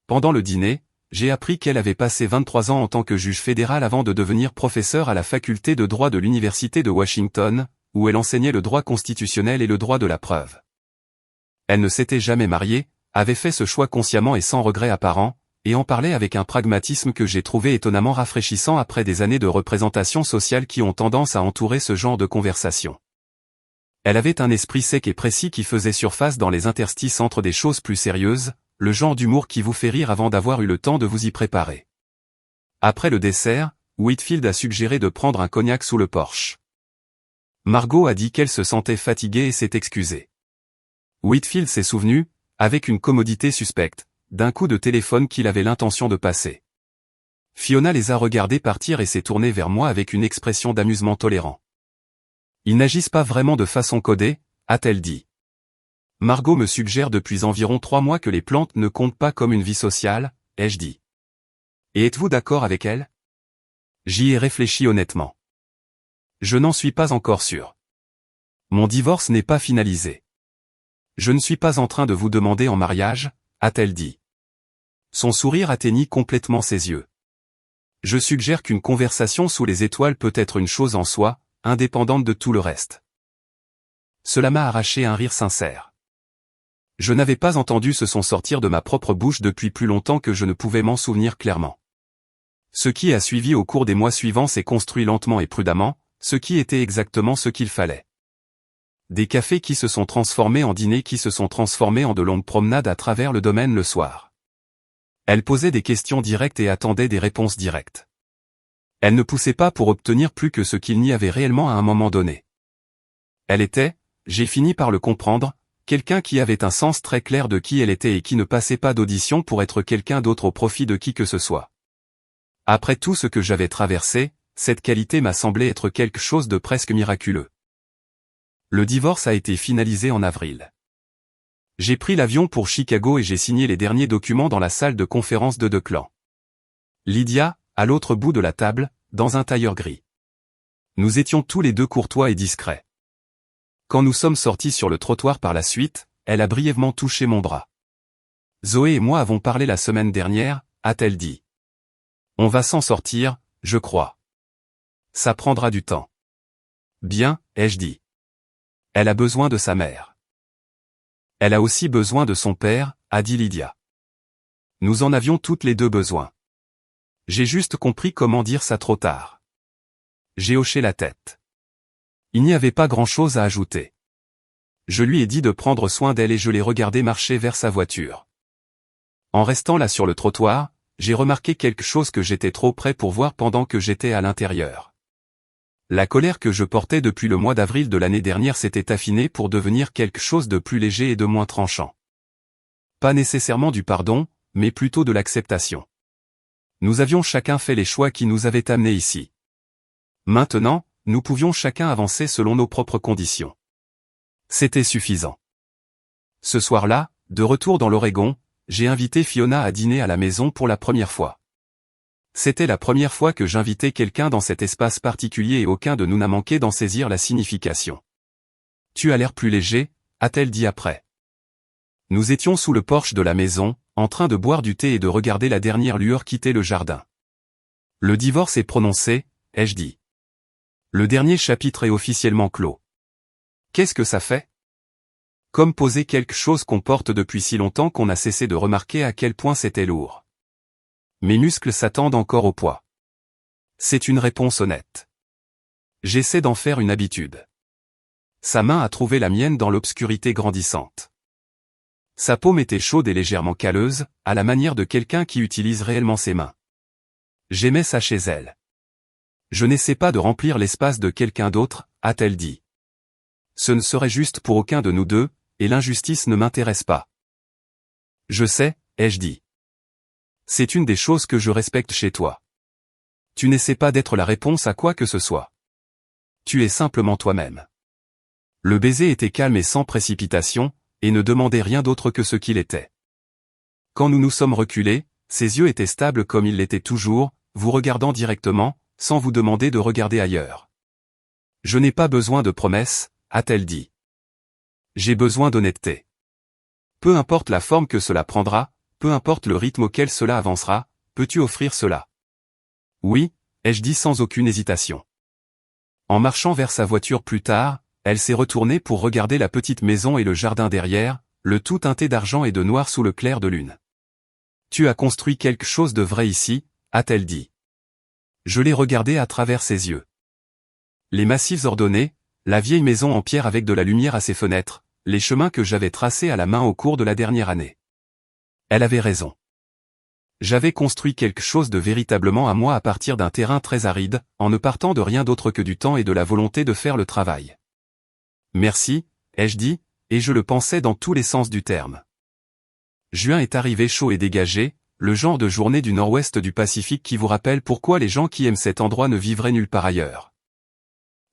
Pendant le dîner, j'ai appris qu'elle avait passé 23 ans en tant que juge fédéral avant de devenir professeure à la faculté de droit de l'Université de Washington, où elle enseignait le droit constitutionnel et le droit de la preuve. Elle ne s'était jamais mariée, avait fait ce choix consciemment et sans regret apparent, et en parlait avec un pragmatisme que j'ai trouvé étonnamment rafraîchissant après des années de représentation sociale qui ont tendance à entourer ce genre de conversation. Elle avait un esprit sec et précis qui faisait surface dans les interstices entre des choses plus sérieuses, le genre d'humour qui vous fait rire avant d'avoir eu le temps de vous y préparer. Après le dessert, Whitfield a suggéré de prendre un cognac sous le porche. Margot a dit qu'elle se sentait fatiguée et s'est excusée. Whitfield s'est souvenu, avec une commodité suspecte, d'un coup de téléphone qu'il avait l'intention de passer. Fiona les a regardés partir et s'est tournée vers moi avec une expression d'amusement tolérant. Ils n'agissent pas vraiment de façon codée, a-t-elle dit. Margot me suggère depuis environ 3 mois que les plantes ne comptent pas comme une vie sociale, ai-je dit. Et êtes-vous d'accord avec elle? J'y ai réfléchi honnêtement. Je n'en suis pas encore sûr. Mon divorce n'est pas finalisé. Je ne suis pas en train de vous demander en mariage, a-t-elle dit. Son sourire atteignit complètement ses yeux. Je suggère qu'une conversation sous les étoiles peut être une chose en soi, indépendante de tout le reste. Cela m'a arraché un rire sincère. Je n'avais pas entendu ce son sortir de ma propre bouche depuis plus longtemps que je ne pouvais m'en souvenir clairement. Ce qui a suivi au cours des mois suivants s'est construit lentement et prudemment, ce qui était exactement ce qu'il fallait. Des cafés qui se sont transformés en dîners qui se sont transformés en de longues promenades à travers le domaine le soir. Elle posait des questions directes et attendait des réponses directes. Elle ne poussait pas pour obtenir plus que ce qu'il n'y avait réellement à un moment donné. Elle était, j'ai fini par le comprendre, quelqu'un qui avait un sens très clair de qui elle était et qui ne passait pas d'audition pour être quelqu'un d'autre au profit de qui que ce soit. Après tout ce que j'avais traversé, cette qualité m'a semblé être quelque chose de presque miraculeux. Le divorce a été finalisé en avril. J'ai pris l'avion pour Chicago et j'ai signé les derniers documents dans la salle de conférence de Declan. Lydia, à l'autre bout de la table, dans un tailleur gris. Nous étions tous les deux courtois et discrets. Quand nous sommes sortis sur le trottoir par la suite, elle a brièvement touché mon bras. Zoé et moi avons parlé la semaine dernière, a-t-elle dit. On va s'en sortir, je crois. Ça prendra du temps. Bien, ai-je dit. Elle a besoin de sa mère. Elle a aussi besoin de son père, a dit Lydia. Nous en avions toutes les deux besoin. J'ai juste compris comment dire ça trop tard. J'ai hoché la tête. Il n'y avait pas grand-chose à ajouter. Je lui ai dit de prendre soin d'elle et je l'ai regardé marcher vers sa voiture. En restant là sur le trottoir, j'ai remarqué quelque chose que j'étais trop près pour voir pendant que j'étais à l'intérieur. La colère que je portais depuis le mois d'avril de l'année dernière s'était affinée pour devenir quelque chose de plus léger et de moins tranchant. Pas nécessairement du pardon, mais plutôt de l'acceptation. Nous avions chacun fait les choix qui nous avaient amenés ici. Maintenant, nous pouvions chacun avancer selon nos propres conditions. C'était suffisant. Ce soir-là, de retour dans l'Oregon, j'ai invité Fiona à dîner à la maison pour la première fois. C'était la première fois que j'invitais quelqu'un dans cet espace particulier et aucun de nous n'a manqué d'en saisir la signification. « Tu as l'air plus léger », a-t-elle dit après. Nous étions sous le porche de la maison, en train de boire du thé et de regarder la dernière lueur quitter le jardin. Le divorce est prononcé, ai-je dit. Le dernier chapitre est officiellement clos. Qu'est-ce que ça fait? Comme poser quelque chose qu'on porte depuis si longtemps qu'on a cessé de remarquer à quel point c'était lourd. Mes muscles s'attendent encore au poids. C'est une réponse honnête. J'essaie d'en faire une habitude. Sa main a trouvé la mienne dans l'obscurité grandissante. Sa paume était chaude et légèrement calleuse, à la manière de quelqu'un qui utilise réellement ses mains. J'aimais ça chez elle. Je n'essaie pas de remplir l'espace de quelqu'un d'autre, a-t-elle dit. Ce ne serait juste pour aucun de nous deux, et l'injustice ne m'intéresse pas. Je sais, ai-je dit. C'est une des choses que je respecte chez toi. Tu n'essaies pas d'être la réponse à quoi que ce soit. Tu es simplement toi-même. Le baiser était calme et sans précipitation, et ne demandait rien d'autre que ce qu'il était. Quand nous nous sommes reculés, ses yeux étaient stables comme ils l'étaient toujours, vous regardant directement, sans vous demander de regarder ailleurs. Je n'ai pas besoin de promesses, a-t-elle dit. J'ai besoin d'honnêteté. Peu importe la forme que cela prendra, peu importe le rythme auquel cela avancera, peux-tu offrir cela? Oui, ai-je dit sans aucune hésitation. En marchant vers sa voiture plus tard, elle s'est retournée pour regarder la petite maison et le jardin derrière, le tout teinté d'argent et de noir sous le clair de lune. Tu as construit quelque chose de vrai ici, a-t-elle dit. Je l'ai regardé à travers ses yeux. Les massifs ordonnés, la vieille maison en pierre avec de la lumière à ses fenêtres, les chemins que j'avais tracés à la main au cours de la dernière année. Elle avait raison. J'avais construit quelque chose de véritablement à moi à partir d'un terrain très aride, en ne partant de rien d'autre que du temps et de la volonté de faire le travail. Merci, ai-je dit, et je le pensais dans tous les sens du terme. Juin est arrivé chaud et dégagé, le genre de journée du nord-ouest du Pacifique qui vous rappelle pourquoi les gens qui aiment cet endroit ne vivraient nulle part ailleurs.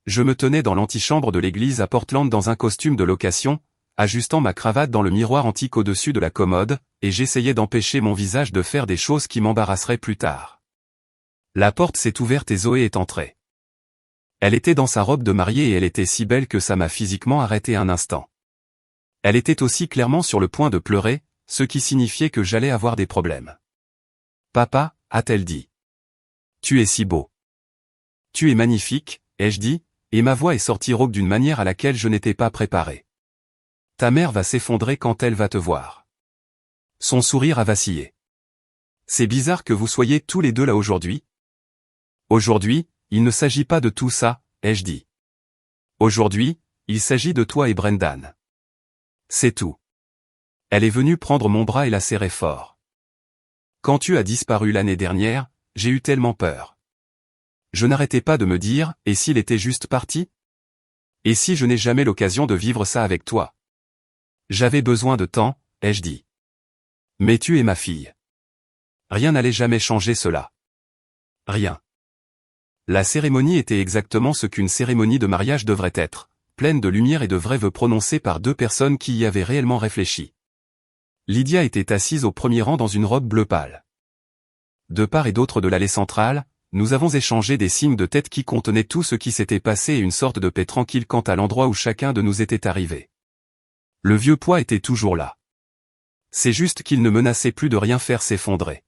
Je me tenais dans l'antichambre de l'église à Portland dans un costume de location, ajustant ma cravate dans le miroir antique au-dessus de la commode, et j'essayais d'empêcher mon visage de faire des choses qui m'embarrasseraient plus tard. La porte s'est ouverte et Zoé est entrée. Elle était dans sa robe de mariée et elle était si belle que ça m'a physiquement arrêté un instant. Elle était aussi clairement sur le point de pleurer, ce qui signifiait que j'allais avoir des problèmes. Papa, a-t-elle dit. Tu es si beau. Tu es magnifique, ai-je dit, et ma voix est sortie rauque d'une manière à laquelle je n'étais pas préparé. Ta mère va s'effondrer quand elle va te voir. Son sourire a vacillé. C'est bizarre que vous soyez tous les deux là aujourd'hui. Aujourd'hui, il ne s'agit pas de tout ça, ai-je dit. Aujourd'hui, il s'agit de toi et Brendan. C'est tout. Elle est venue prendre mon bras et la serrer fort. Quand tu as disparu l'année dernière, j'ai eu tellement peur. Je n'arrêtais pas de me dire, et s'il était juste parti? Et si je n'ai jamais l'occasion de vivre ça avec toi? J'avais besoin de temps, ai-je dit. Mais tu es ma fille. Rien n'allait jamais changer cela. Rien. La cérémonie était exactement ce qu'une cérémonie de mariage devrait être, pleine de lumière et de vrais vœux prononcés par deux personnes qui y avaient réellement réfléchi. Lydia était assise au premier rang dans une robe bleu pâle. De part et d'autre de l'allée centrale, nous avons échangé des signes de tête qui contenaient tout ce qui s'était passé et une sorte de paix tranquille quant à l'endroit où chacun de nous était arrivé. Le vieux poids était toujours là. C'est juste qu'il ne menaçait plus de rien faire s'effondrer.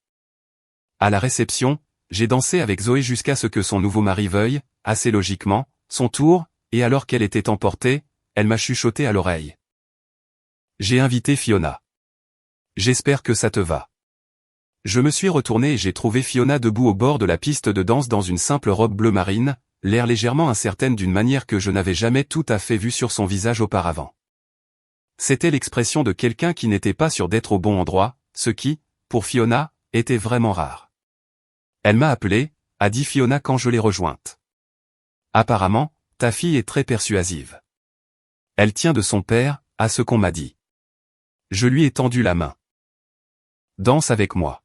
À la réception, j'ai dansé avec Zoé jusqu'à ce que son nouveau mari veuille, assez logiquement, son tour, et alors qu'elle était emportée, elle m'a chuchoté à l'oreille. J'ai invité Fiona. J'espère que ça te va. Je me suis retourné et j'ai trouvé Fiona debout au bord de la piste de danse dans une simple robe bleu marine, l'air légèrement incertaine d'une manière que je n'avais jamais tout à fait vue sur son visage auparavant. C'était l'expression de quelqu'un qui n'était pas sûr d'être au bon endroit, ce qui, pour Fiona, était vraiment rare. Elle m'a appelé, a dit Fiona quand je l'ai rejointe. Apparemment, ta fille est très persuasive. Elle tient de son père, à ce qu'on m'a dit. Je lui ai tendu la main. Danse avec moi.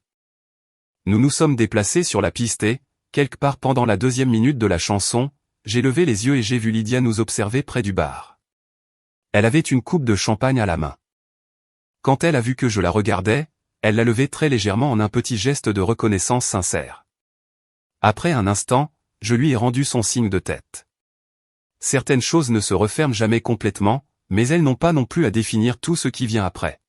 Nous nous sommes déplacés sur la piste et, quelque part pendant la deuxième minute de la chanson, j'ai levé les yeux et j'ai vu Lydia nous observer près du bar. Elle avait une coupe de champagne à la main. Quand elle a vu que je la regardais, elle l'a levée très légèrement en un petit geste de reconnaissance sincère. Après un instant, je lui ai rendu son signe de tête. Certaines choses ne se referment jamais complètement, mais elles n'ont pas non plus à définir tout ce qui vient après.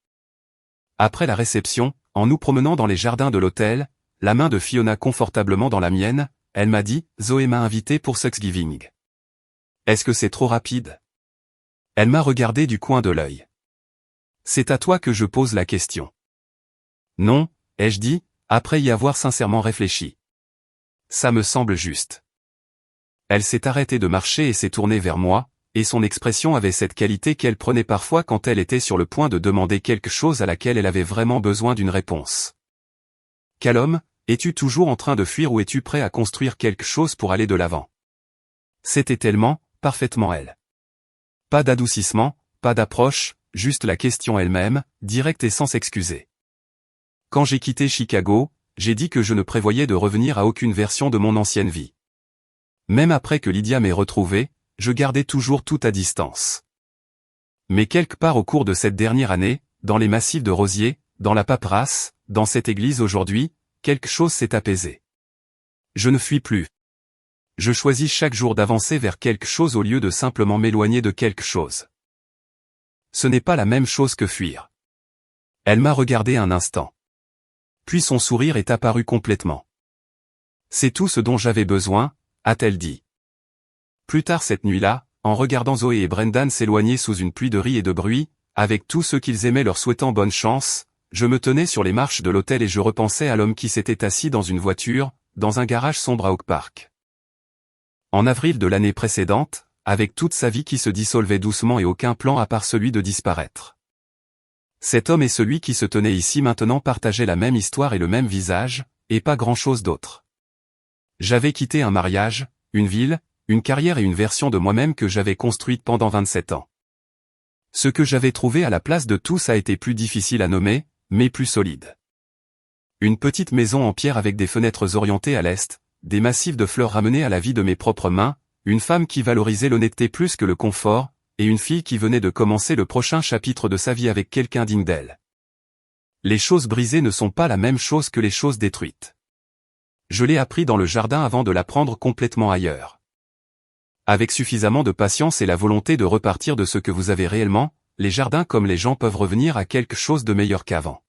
Après la réception, en nous promenant dans les jardins de l'hôtel, la main de Fiona confortablement dans la mienne, elle m'a dit « Zoé m'a invité pour Thanksgiving. Est-ce que c'est trop rapide ?» Elle m'a regardé du coin de l'œil. « C'est à toi que je pose la question. » Non, ai-je dit, après y avoir sincèrement réfléchi. Ça me semble juste. Elle s'est arrêtée de marcher et s'est tournée vers moi, et son expression avait cette qualité qu'elle prenait parfois quand elle était sur le point de demander quelque chose à laquelle elle avait vraiment besoin d'une réponse. « Callum, es-tu toujours en train de fuir ou es-tu prêt à construire quelque chose pour aller de l'avant ?» C'était tellement, parfaitement elle. Pas d'adoucissement, pas d'approche, juste la question elle-même, directe et sans s'excuser. Quand j'ai quitté Chicago, j'ai dit que je ne prévoyais de revenir à aucune version de mon ancienne vie. Même après que Lydia m'ait retrouvé, je gardais toujours tout à distance. Mais quelque part au cours de cette dernière année, dans les massifs de rosiers, dans la paperasse, dans cette église aujourd'hui, quelque chose s'est apaisé. Je ne fuis plus. Je choisis chaque jour d'avancer vers quelque chose au lieu de simplement m'éloigner de quelque chose. Ce n'est pas la même chose que fuir. Elle m'a regardé un instant. Puis son sourire est apparu complètement. C'est tout ce dont j'avais besoin, a-t-elle dit. Plus tard cette nuit-là, en regardant Zoé et Brendan s'éloigner sous une pluie de rires et de bruit, avec tous ceux qu'ils aimaient leur souhaitant bonne chance, je me tenais sur les marches de l'hôtel et je repensais à l'homme qui s'était assis dans une voiture, dans un garage sombre à Oak Park. En avril de l'année précédente, avec toute sa vie qui se dissolvait doucement et aucun plan à part celui de disparaître. Cet homme et celui qui se tenait ici maintenant partageaient la même histoire et le même visage, et pas grand-chose d'autre. J'avais quitté un mariage, une ville, une carrière et une version de moi-même que j'avais construite pendant 27 ans. Ce que j'avais trouvé à la place de tous a été plus difficile à nommer, mais plus solide. Une petite maison en pierre avec des fenêtres orientées à l'est, des massifs de fleurs ramenés à la vie de mes propres mains, une femme qui valorisait l'honnêteté plus que le confort, et une fille qui venait de commencer le prochain chapitre de sa vie avec quelqu'un digne d'elle. Les choses brisées ne sont pas la même chose que les choses détruites. Je l'ai appris dans le jardin avant de l'apprendre complètement ailleurs. Avec suffisamment de patience et la volonté de repartir de ce que vous avez réellement, les jardins comme les gens peuvent revenir à quelque chose de meilleur qu'avant.